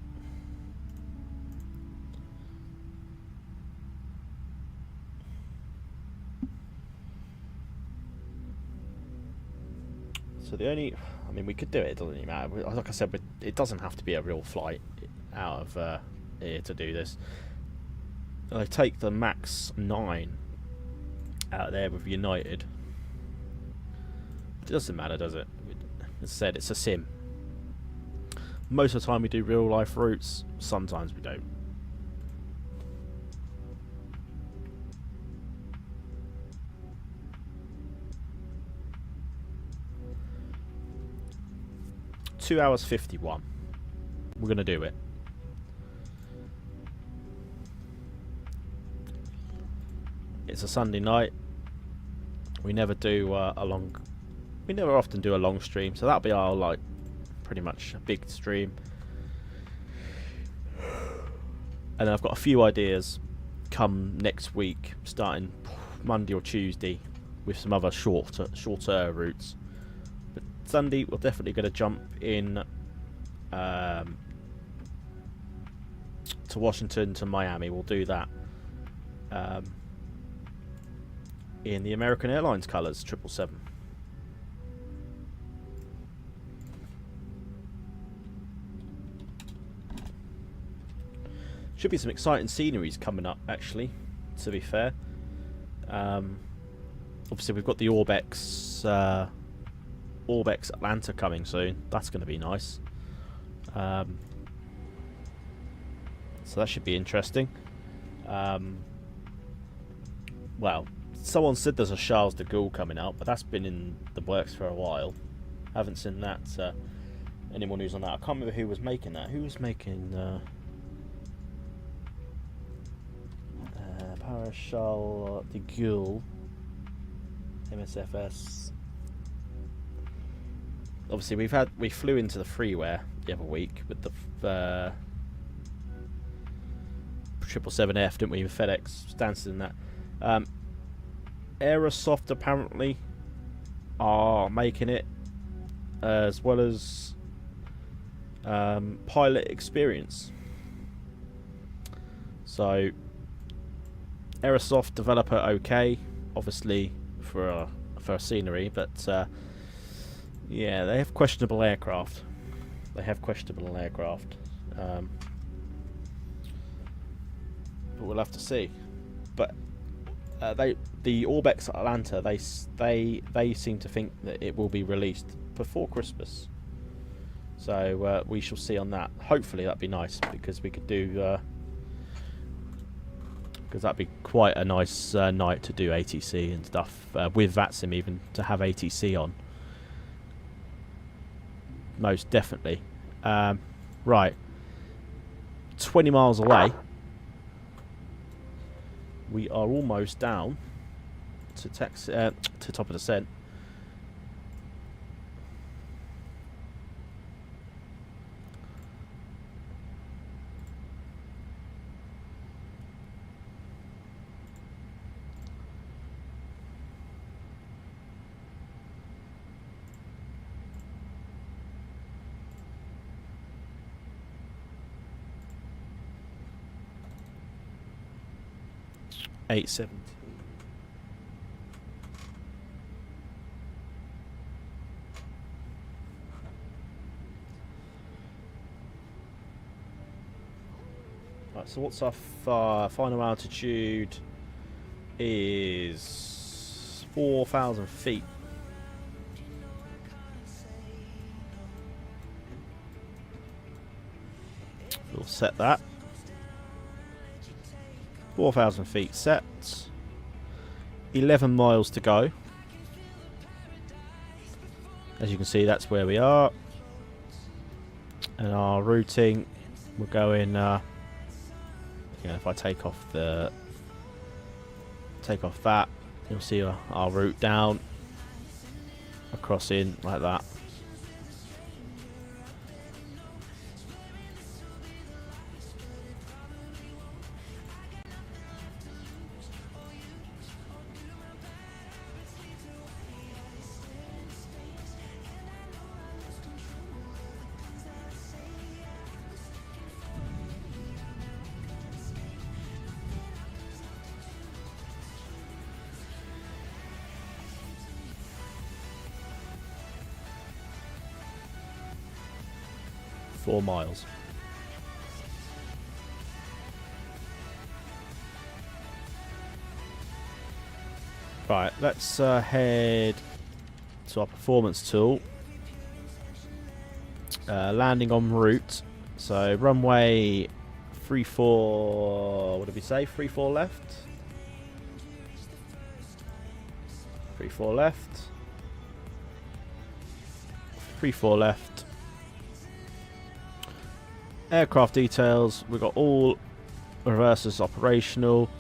So the only, I mean, we could do it. It doesn't really matter. Like I said, it doesn't have to be a real flight. out of here to do this. I take the Max 9 out there with United. It doesn't matter, does it? As I said, it's a sim. Most of the time we do real life routes, sometimes we don't. Two hours 51. We're gonna do it. It's a Sunday night. We never do we never often do a long stream, so that'll be our, like, pretty much a big stream. And then I've got a few ideas come next week, starting Monday or Tuesday, with some other shorter routes. But Sunday we're definitely going to jump in to Washington to Miami. We'll do that in the American Airlines colours, 777. Should be some exciting sceneries coming up, actually, to be fair. Obviously we've got the Orbex Atlanta coming soon. That's going to be nice. So that should be interesting. Well, someone said there's a Charles de Gaulle coming out, but that's been in the works for a while. Haven't seen that. Any more news on that? I can't remember who was making that. Who was making Paris Charles de Gaulle MSFS? Obviously we flew into the freeware the other week with the 777F, didn't we, with FedEx Stansted and that. Aerosoft apparently are making it, as well as Pilot Experience. So Aerosoft developer okay, obviously for a scenery, but yeah, they have questionable aircraft. But we'll have to see. But the Orbex Atlanta, they seem to think that it will be released before Christmas. So we shall see on that. Hopefully that'd be nice, because we could do because that'd be quite a nice night to do ATC and stuff with Vatsim, even to have ATC on. Most definitely. Right, 20 miles away. We are almost down to top of descent. $8.70. Right, so what's our final altitude? Is 4,000 feet. We'll set that. 4,000 feet set. 11 miles to go. As you can see, that's where we are. And our routing, we're going. If I take off that, you'll see our route down, across in like that. Miles. Right, let's head to our performance tool. Landing en route. So runway 34. What did we say? 34 left. 34 left. 34 left. Aircraft details. We've got all reversers operational.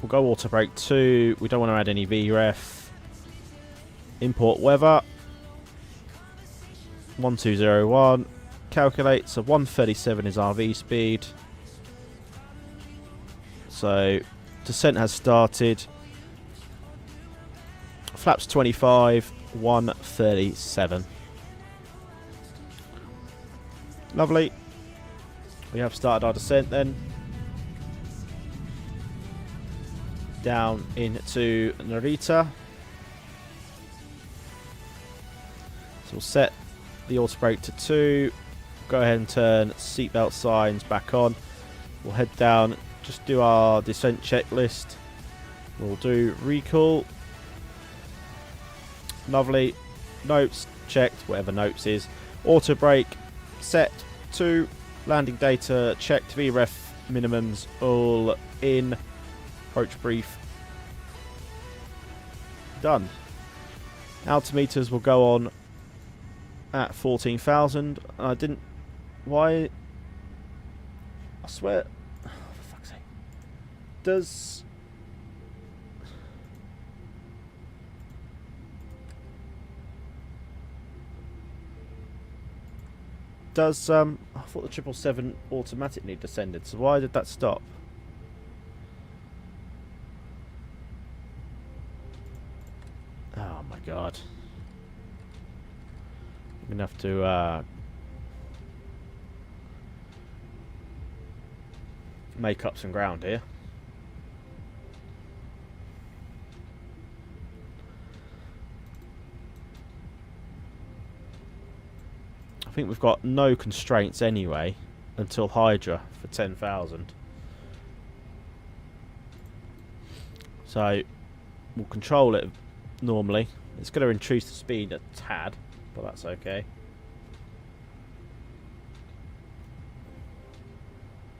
We'll go auto brake 2. We don't want to add any VREF. Import weather. 1201. Calculate. So 137 is our V speed. So descent has started. Flaps 25. 137. Lovely. We have started our descent then. Down into Narita. So we'll set the auto brake to 2. Go ahead and turn seatbelt signs back on. We'll head down, just do our descent checklist. We'll do recall. Lovely. Notes checked, whatever notes is. Auto brake set to. Landing data checked. VREF minimums all in. Approach brief. Done. Altimeters will go on at 14,000. I didn't... Why? I swear... Oh, for fuck's sake. Does... I thought the 777 automatically descended, so why did that stop? Oh my god. I'm gonna have to make up some ground here. I think we've got no constraints anyway until Hydra for 10,000. So we'll control it normally. It's going to increase the speed a tad, but that's okay.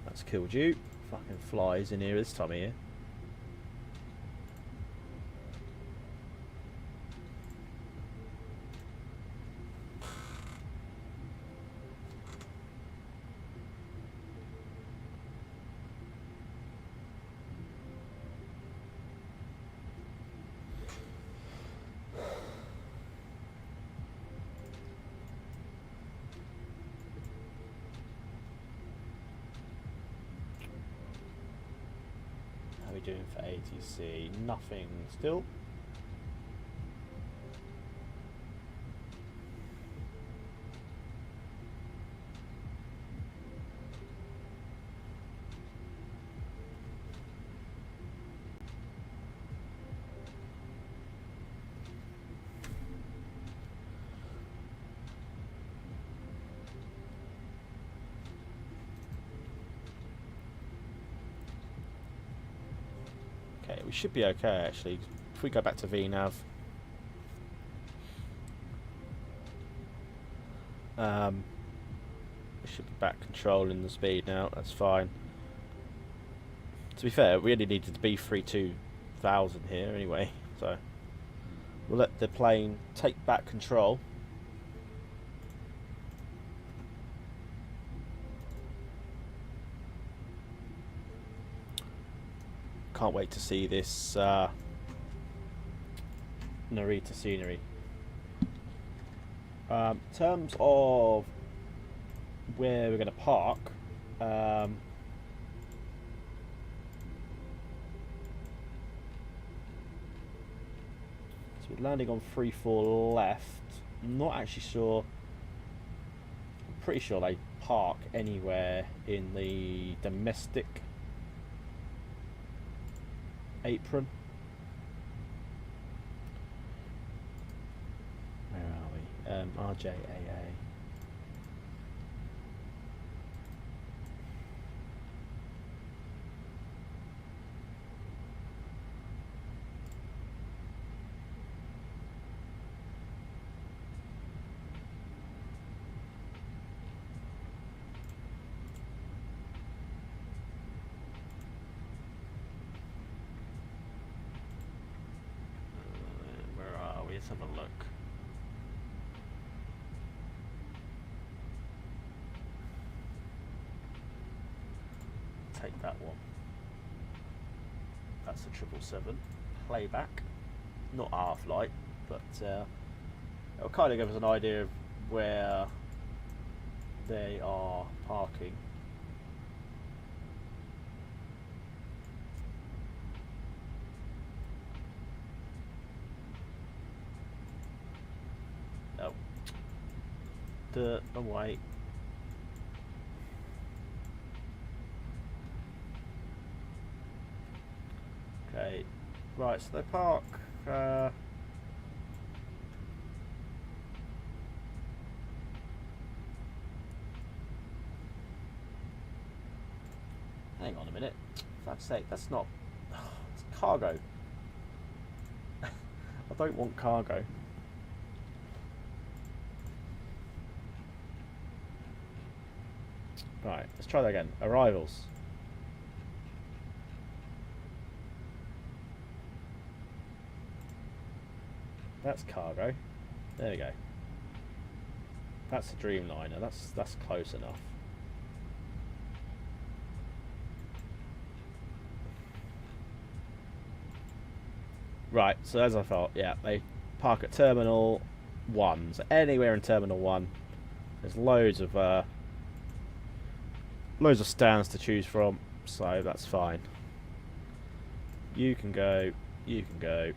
That's killed you. Fucking flies in here this time of year. How are we doing for ATC? Nothing still. Okay, we should be okay actually. If we go back to VNav, we should be back controlling the speed now. That's fine. To be fair, we only needed to be 32,000 here anyway, so we'll let the plane take back control. Can't wait to see this Narita scenery. In terms of where we're going to park, so we're landing on 3-4 left. I'm not actually sure. I'm pretty sure they park anywhere in the domestic apron. Where are we? RJAA. let's have a look. Take that one. That's a 777. Playback. Not our flight, but it'll kind of give us an idea of where they are parking. Oh. Away. Okay, right, so they park hang on a minute, for fuck's sake, that's not, it's cargo. I don't want cargo. Right, let's try that again. Arrivals. That's cargo. There we go. That's a Dreamliner. That's close enough. Right, so as I thought, yeah, they park at Terminal 1. So anywhere in Terminal 1, there's loads of stands to choose from, so that's fine. You can go, you can go.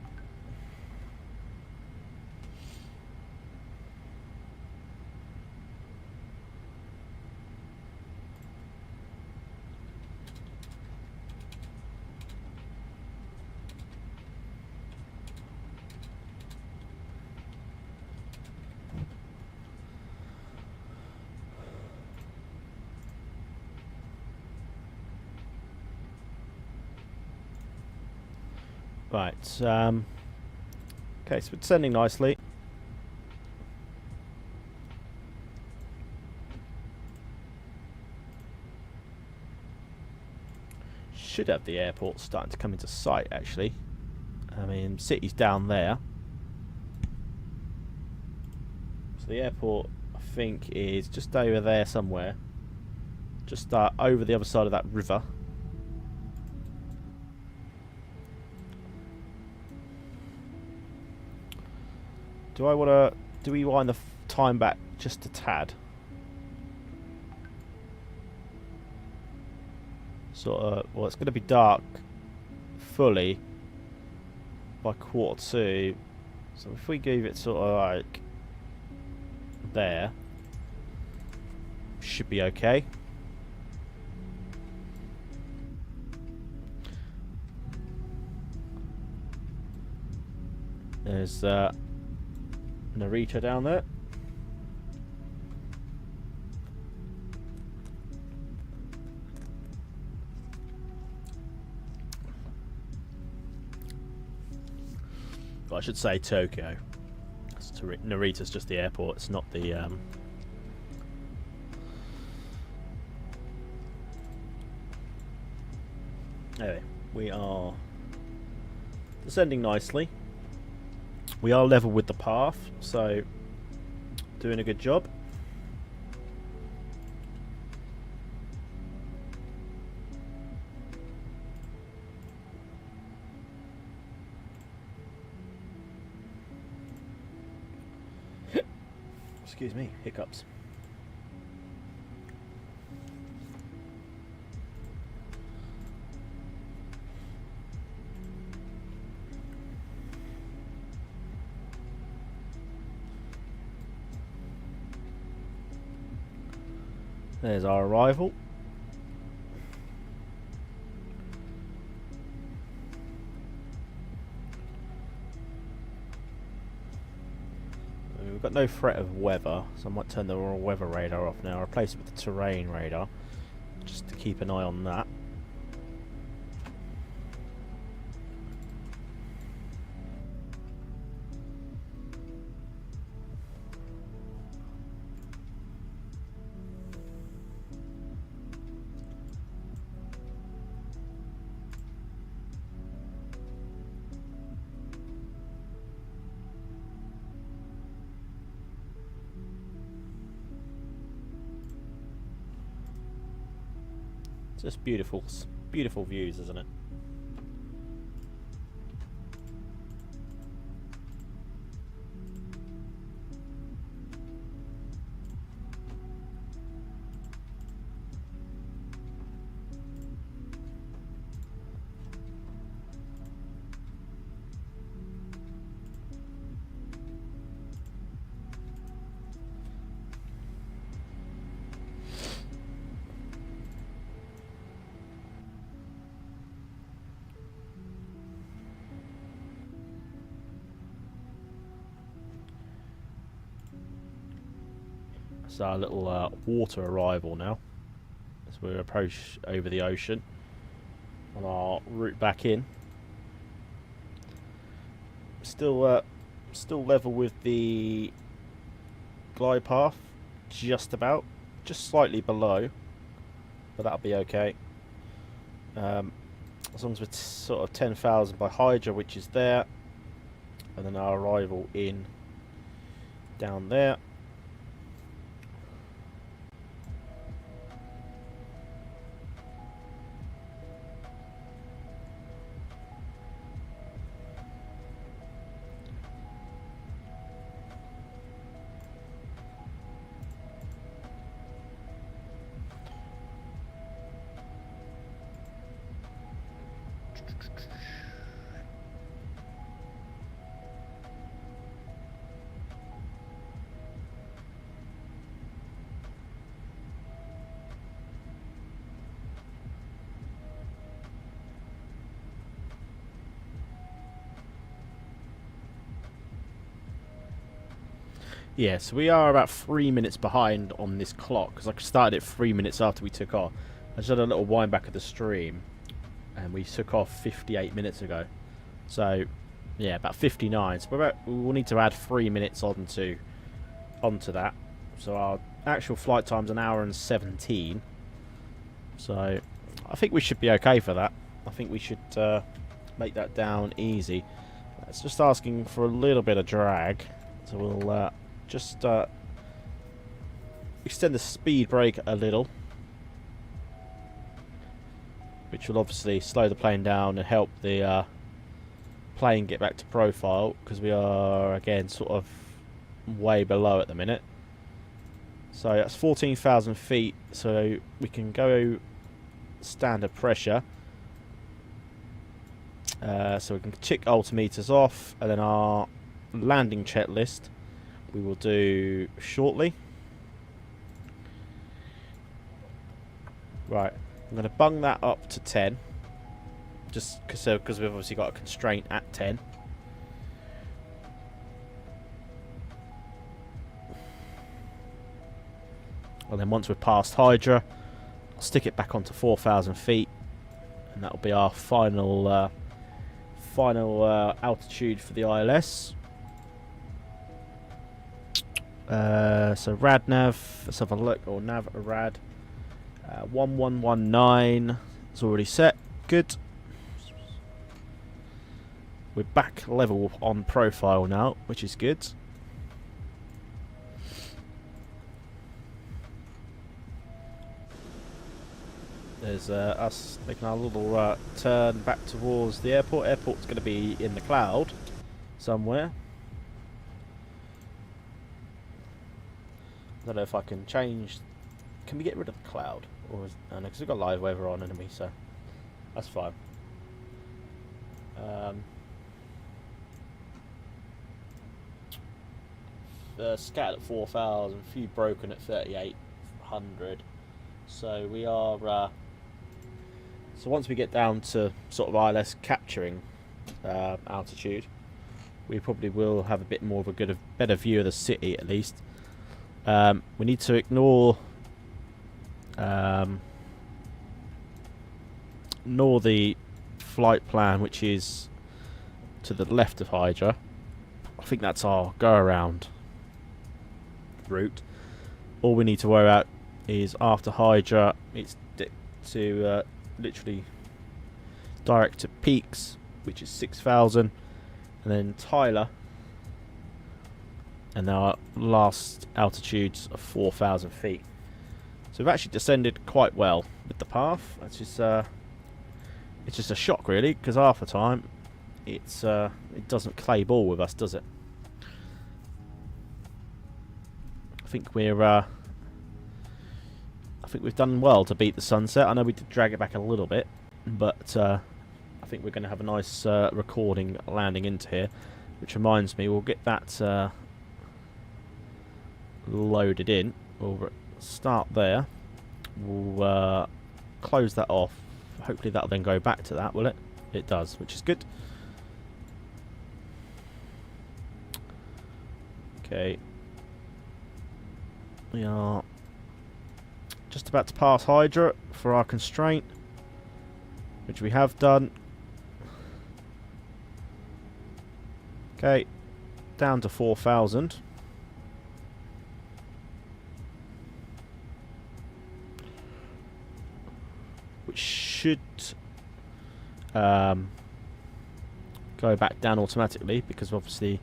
Right, okay, so it's sending nicely. Should have the airport starting to come into sight, actually. I mean, city's down there. So the airport, I think, is just over there somewhere. Just over the other side of that river. Do we wind the time back just a tad? Sort of, well, it's going to be dark fully by 1:45. So if we give it sort of like there, should be okay. There's Narita down there. Well, I should say Tokyo. Narita's just the airport. It's not the Anyway, we are descending nicely. We are level with the path, so doing a good job. Excuse me, hiccups. There's our arrival. We've got no threat of weather, so I might turn the weather radar off now. Replace it with the terrain radar, just to keep an eye on that. Just beautiful, beautiful views, isn't it? It's our little water arrival now as we approach over the ocean on our route back in. Still level with the glide path, just slightly below, but that'll be okay. As long as we're sort of 10,000 by Hydra, which is there, and then our arrival in down there. Yeah, so we are about 3 minutes behind on this clock, because I started it 3 minutes after we took off. I just had a little wind back of the stream, and we took off 58 minutes ago. So, yeah, about 59. So we'll need to add 3 minutes onto that. So our actual flight time's an hour and 17. So I think we should be okay for that. I think we should make that down easy. It's just asking for a little bit of drag. So we'll just extend the speed brake a little, which will obviously slow the plane down and help the plane get back to profile, because we are again sort of way below at the minute. So that's 14,000 feet, so we can go standard pressure. So we can tick altimeters off, and then our landing checklist we will do shortly. Right, I'm going to bung that up to 10, just because we've obviously got a constraint at 10. And then once we're past Hydra, I'll stick it back onto 4,000 feet, and that'll be our final altitude for the ILS. So rad nav, let's have a look, or nav rad. 1119 is already set. Good. We're back level on profile now, which is good. There's us making our little turn back towards the airport. Airport's going to be in the cloud somewhere. I don't know if I can change. Can we get rid of the cloud? Or no, because we've got live weather on enemy, so that's fine. Scattered at 4,000, few broken at 3,800. So we are. So once we get down to sort of ILS capturing altitude, we probably will have a bit more of a better view of the city at least. We need to ignore the flight plan, which is to the left of Hydra. I think that's our go around route. All we need to worry about is after Hydra, it's to literally direct to peaks, which is 6,000, and then Tyler, and our last altitudes of 4,000 feet. So we've actually descended quite well with the path. It's just a shock really, because half the time it doesn't play ball with us, does it? I think we've done well to beat the sunset. I know we did drag it back a little bit, but I think we're going to have a nice recording landing into here. Which reminds me, we'll get that loaded in. We'll start there. We'll close that off. Hopefully that'll then go back to that, will it? It does, which is good. Okay. We are just about to pass Hydra for our constraint, which we have done. Okay, down to 4,000. Which should go back down automatically, because obviously...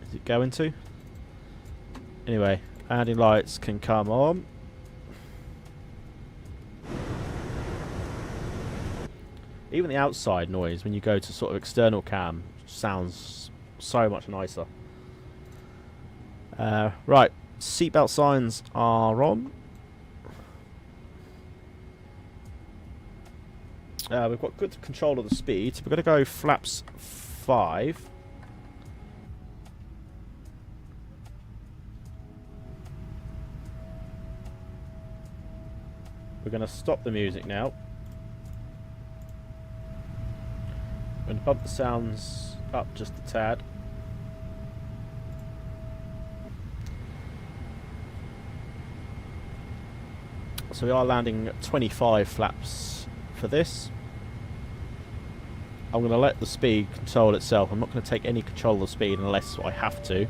Is it going to? Anyway, landing lights can come on. Even the outside noise when you go to sort of external cam sounds so much nicer. Right, seatbelt signs are on. We've got good control of the speed, so we're going to go flaps 5. We're going to stop the music now. I'm going to bump the sounds up just a tad. So we are landing 25 flaps for this. I'm going to let the speed control itself. I'm not going to take any control of the speed unless I have to.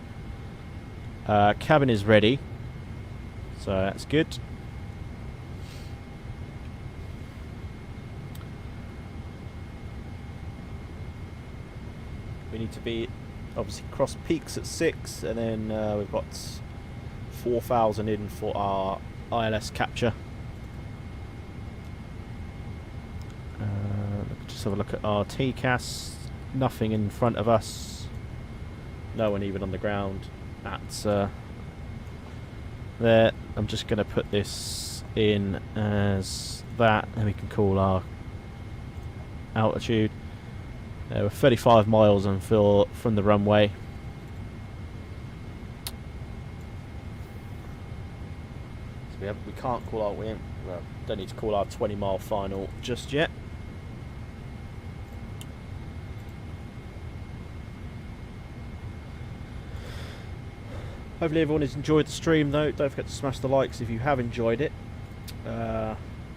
Cabin is ready, so that's good. We need to be obviously cross peaks at 6, and then we've got 4,000 in for our ILS capture. Just have a look at our TCAS. Nothing in front of us. No one even on the ground. That's there. I'm just going to put this in as that, and we can call our altitude. We're 35 miles from the runway. So we can't call our don't need to call our 20-mile final just yet. Hopefully everyone has enjoyed the stream though. Don't forget to smash the likes if you have enjoyed it.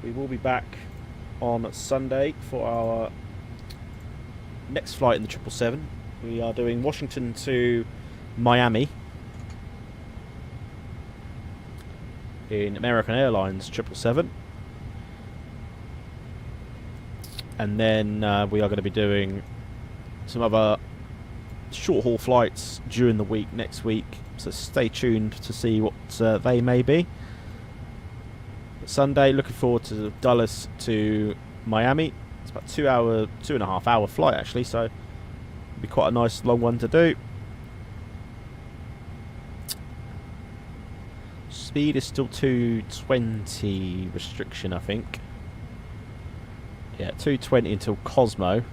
We will be back on Sunday for our next flight in the 777. We are doing Washington to Miami in American Airlines 777. And then we are going to be doing some other short haul flights during the week next week. So stay tuned to see what they may be. But Sunday, looking forward to Dulles to Miami. It's about 2.5 hour flight actually, so it'll be quite a nice long one to do. Speed is still 220 restriction, I think. Yeah, 220 until Cosmo.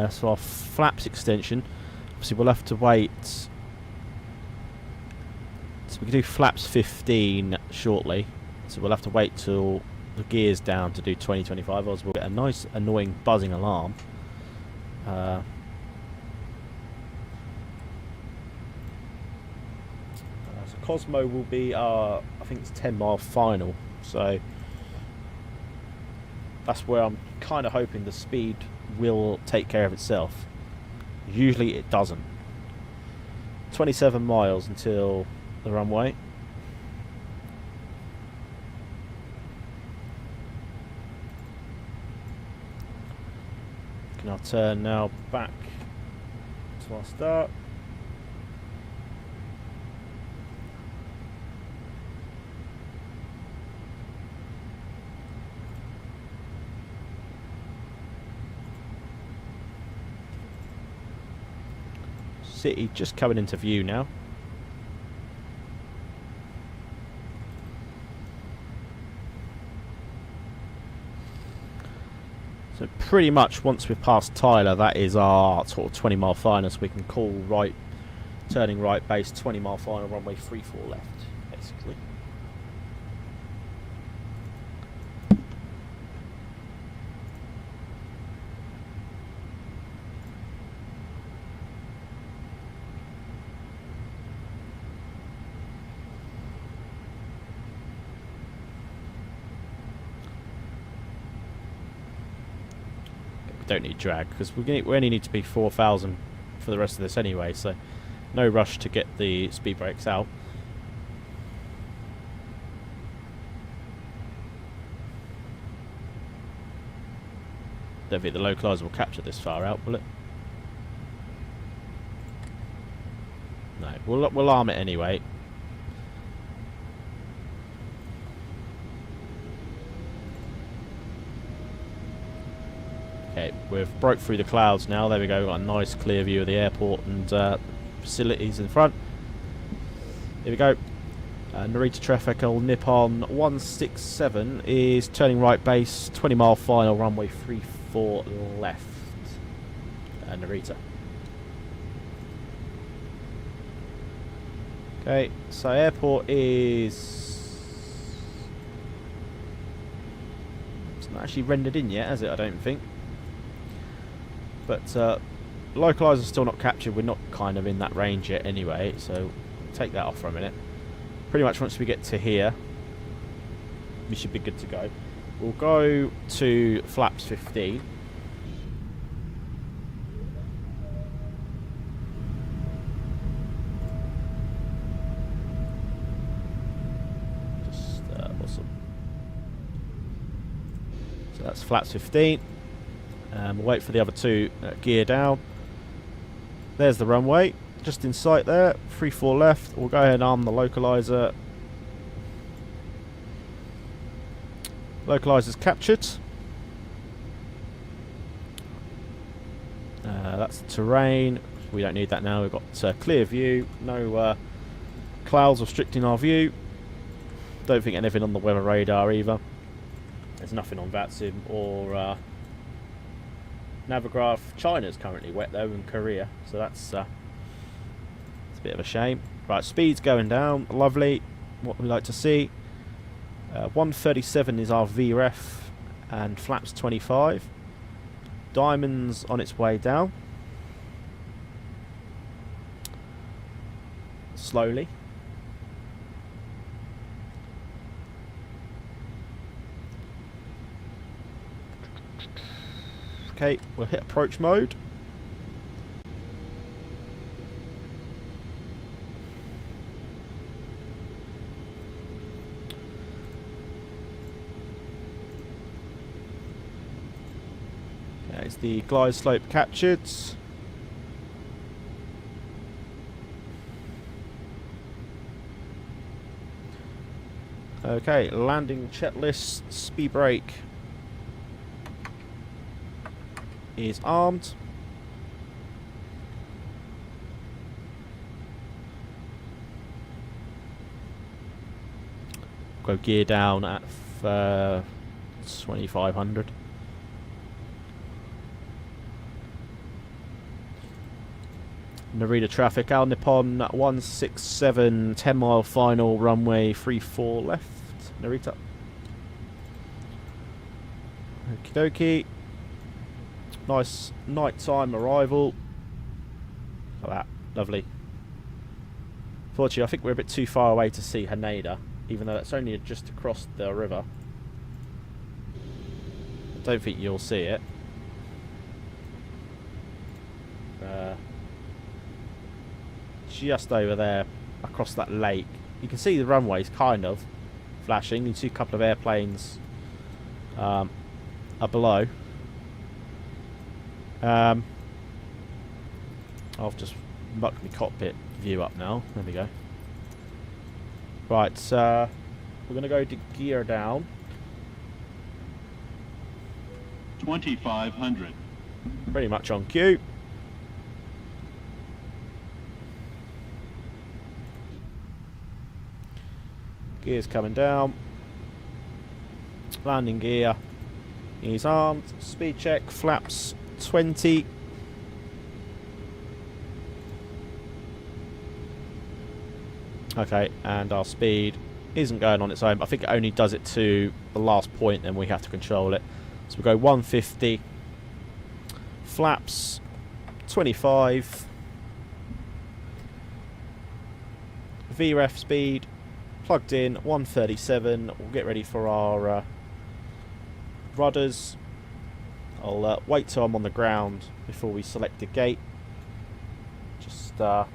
So our flaps extension, obviously we'll have to wait. So we can do flaps 15 shortly. So we'll have to wait till the gear's down to do 20-25, otherwise we'll get a nice annoying buzzing alarm. So Cosmo will be our, I think it's 10-mile final. So that's where I'm kind of hoping the speed will take care of itself. Usually it doesn't. 27 miles until the runway. Can I turn now back to our start? City just coming into view now. So pretty much once we've passed Tyler, that is our sort of 20-mile final, so we can call right, turning right base, 20-mile final, runway 34 left, basically. Don't need drag because we only need to be 4,000 for the rest of this anyway, so no rush to get the speed brakes out. Don't think the localizer will capture this far out, will it? No, we'll arm it anyway. Okay, we've broke through the clouds now. There we go. Got a nice clear view of the airport and facilities in front. Here we go. Narita traffic, old Nippon 167 is turning right base, 20-mile final, runway 34 left. Narita. Okay, so airport is... It's not actually rendered in yet, has it? I don't think. But localizer's still not captured. We're not kind of in that range yet anyway, so take that off for a minute. Pretty much once we get to here, we should be good to go. We'll go to flaps 15. Just awesome. So that's flaps 15. We'll wait for the other two gear down. There's the runway, just in sight there. 34 left. We'll go ahead and arm the localizer. Localizer's captured. That's the terrain. We don't need that now. We've got clear view. No clouds restricting our view. Don't think anything on the weather radar either. There's nothing on Vatsim or Navigraph. China's currently wet though in Korea, so that's it's a bit of a shame. Right, speed's going down. Lovely. What we like to see. 137 is our VREF and flaps 25. Diamond's on its way down. Slowly. Okay, we'll hit approach mode. There's the glide slope captured. Okay, landing checklist, speed brake is armed. Go gear down at 2500. Narita traffic, Al Nippon 167, 10-mile final, runway 34 left. Narita. Okie dokie. Nice nighttime arrival. Look at that, lovely. Fortunately, I think we're a bit too far away to see Haneda, even though that's only just across the river. I don't think you'll see it. Just over there, across that lake. You can see the runways kind of flashing. You see a couple of airplanes are below. I've just mucked my cockpit view up now. There we go. Right, we're going to go to gear down. 2500. Pretty much on cue. Gears coming down. Landing gear is armed. Speed check, flaps 20. Okay, and our speed isn't going on its own. I think it only does it to the last point, then we have to control it. So we go 150. Flaps 25. VREF speed plugged in 137. We'll get ready for our rudders. I'll wait till I'm on the ground before we select a gate. Just so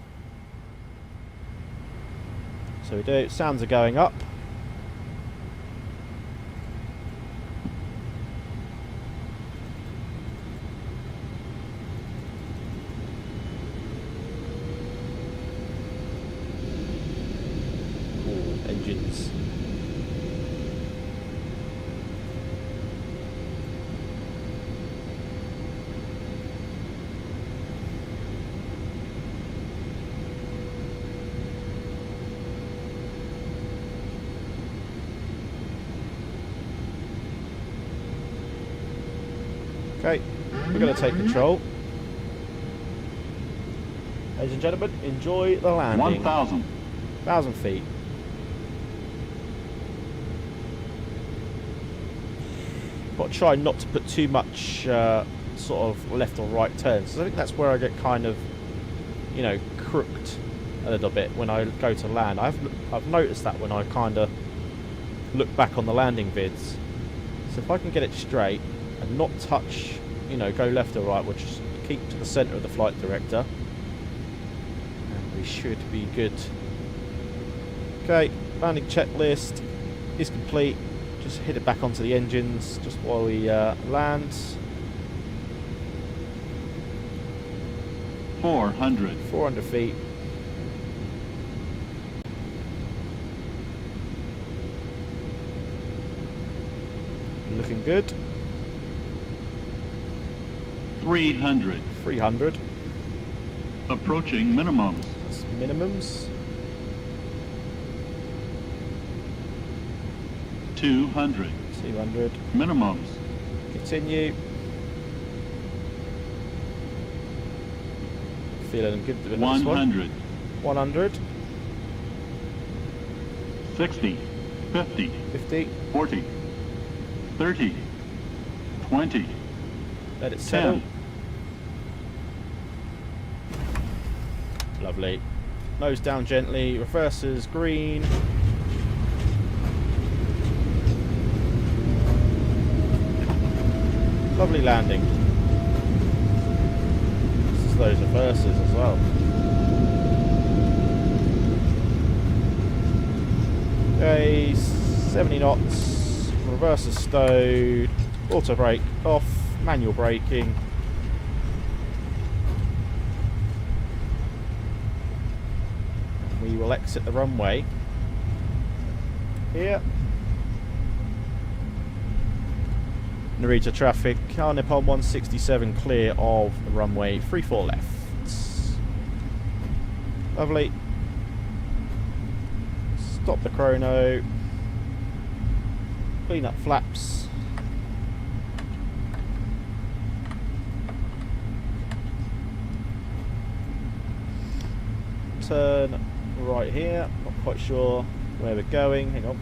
we do. Sounds are going up. Ooh, engines. Okay, we're going to take control. Ladies and gentlemen, enjoy the landing. 1,000 feet. Got to try not to put too much sort of left or right turns. I think that's where I get kind of, you know, crooked a little bit when I go to land. I've noticed that when I kind of look back on the landing vids. So if I can get it straight and not touch, you know, go left or right, we'll just keep to the centre of the flight director, and we should be good. Okay, landing checklist is complete. Just hit it back onto the engines just while we land. 400 feet. Looking good. 300. Approaching minimums. That's minimums. 200. Minimums. Continue. Feeling good with 100. 100. 60. 50. 40. 30. 20. Let it settle. 10. Lovely. Nose down gently. Reversers green. Lovely landing. This is those reversers as well. Okay, 70 knots. Reversers stowed. Auto brake off. Manual braking. And we will exit the runway here. Narita traffic, car Nippon 167 clear of the runway, 34 left. Lovely. Stop the chrono. Clean up flaps. Turn right here, not quite sure where we're going, hang on.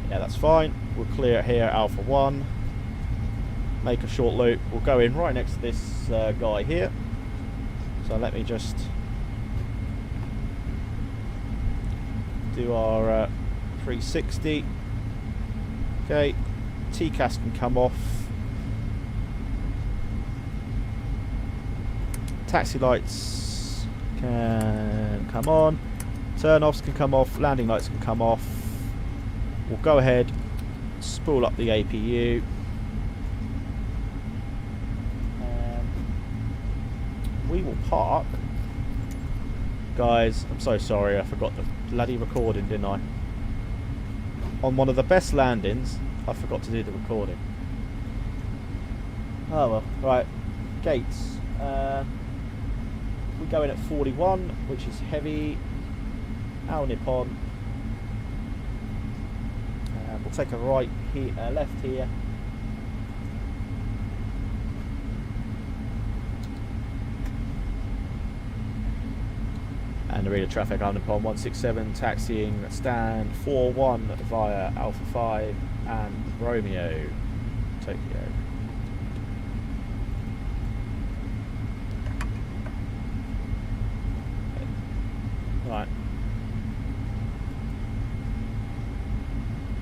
Yeah, that's fine. We'll clear it here, Alpha 1. Make a short loop. We'll go in right next to this guy here. So let me just do our 360. Okay, TCAS can come off. Taxi lights can come on. Turn-offs can come off. Landing lights can come off. We'll go ahead, spool up the APU. We will park. Guys, I'm so sorry, I forgot the bloody recording, didn't I? On one of the best landings, I forgot to do the recording. Oh well, right. Gates. We go in at 41, which is heavy. Al Nippon we'll take a right here, left here. And Narita traffic on upon 167, taxiing stand 41 via Alpha 5 and Romeo, Tokyo. Right.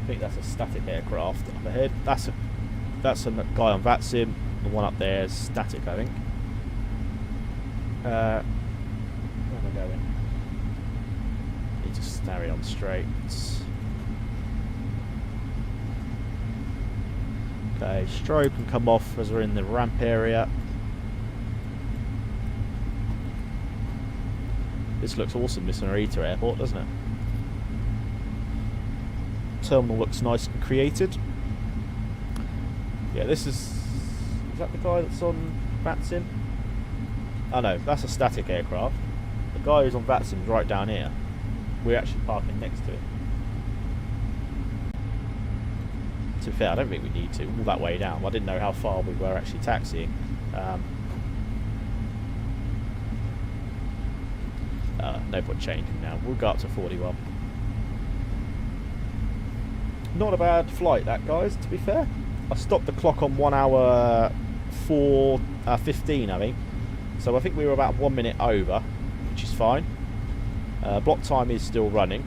I think that's a static aircraft up ahead. That's a guy on Vatsim. The one up there is static, I think. Where am I going? Need to carry on straight. Okay, strobe can come off as we're in the ramp area. This looks awesome, this Narita Airport, doesn't it? Terminal looks nice and created. Yeah, this is that the guy that's on Vatsim? Oh no, that's a static aircraft. The guy who's on Vatsim is right down here. We're actually parking next to it. To be fair, I don't think we need to. All that way down. I didn't know how far we were actually taxiing. No point changing now. We'll go up to 41. Not a bad flight, that, guys, to be fair. I stopped the clock on 1 hour 4:15, I think. So I think we were about 1 minute over, which is fine. Block time is still running.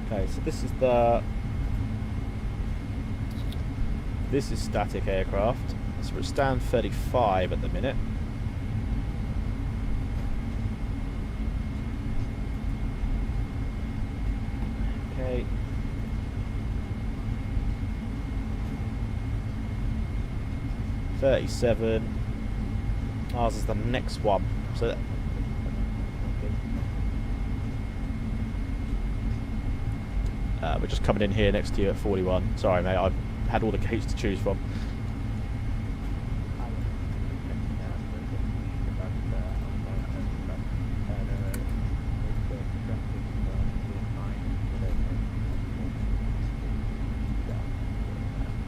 Okay, so this is static aircraft. So we're at stand 35 at the minute. Okay. $37. Ours is the next one. So we're just coming in here next to you at 41. Sorry, mate, I had all the gates to choose from.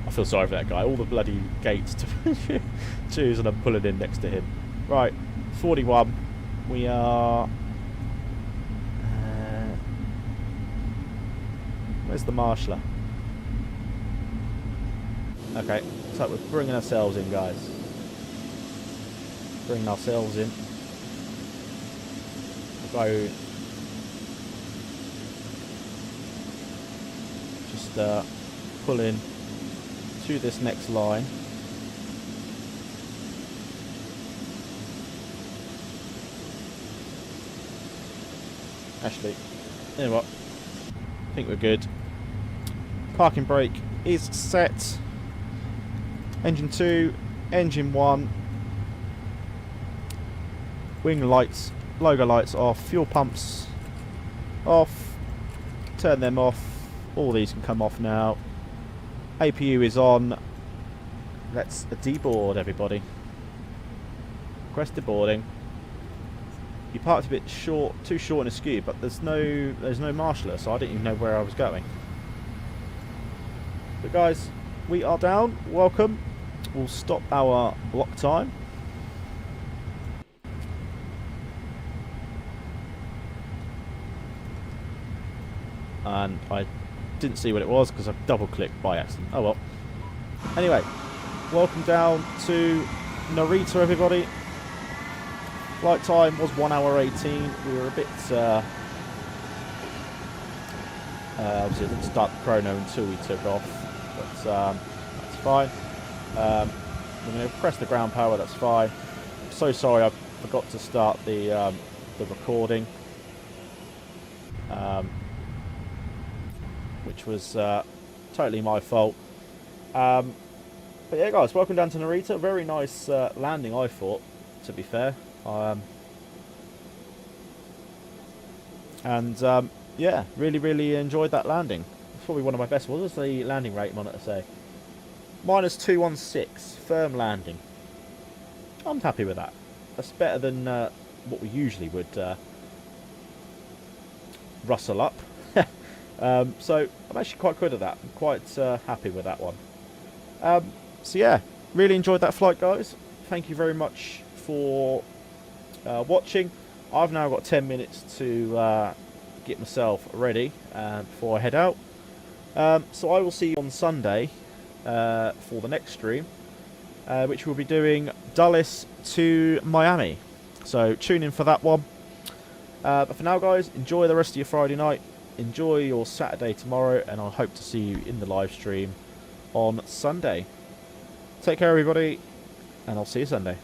I feel sorry for that guy. All the bloody gates to choose, and I'm pulling in next to him. Right, 41. We are. Where's the marshaller? Okay, so we're bringing ourselves in, guys. Bringing ourselves in. We'll go. Just pull in to this next line. Actually, you know what? I think we're good. Parking brake is set. Engine 2, engine 1. Wing lights, logo lights off, fuel pumps off. Turn them off. All these can come off now. APU is on. Let's deboard, everybody. Request deboarding. You parked a bit short, too short and askew, but there's no marshaller, so I didn't even know where I was going. But guys, we are down. Welcome. We'll stop our block time. And I didn't see what it was because I double-clicked by accident. Oh well. Anyway, welcome down to Narita, everybody. Flight time was 1 hour 18. We were a bit obviously I didn't start the chrono until we took off, but that's fine. We're going to press the ground power. That's fine. I'm so sorry I forgot to start the recording, which was totally my fault. But yeah, guys, welcome down to Narita. Very nice landing, I thought, to be fair. Yeah, really enjoyed that landing. It's probably one of my best. What does the landing rate monitor say? -216, firm landing. I'm happy with that. That's better than what we usually would rustle up. So I'm actually quite good at that. I'm quite happy with that one. So yeah, really enjoyed that flight, guys. Thank you very much for watching. I've now got 10 minutes to get myself ready before I head out. So I will see you on Sunday for the next stream, which we'll be doing Dulles to Miami. So tune in for that one. But for now, guys, enjoy the rest of your Friday night. Enjoy your Saturday tomorrow, and I hope to see you in the live stream on Sunday. Take care, everybody, and I'll see you Sunday.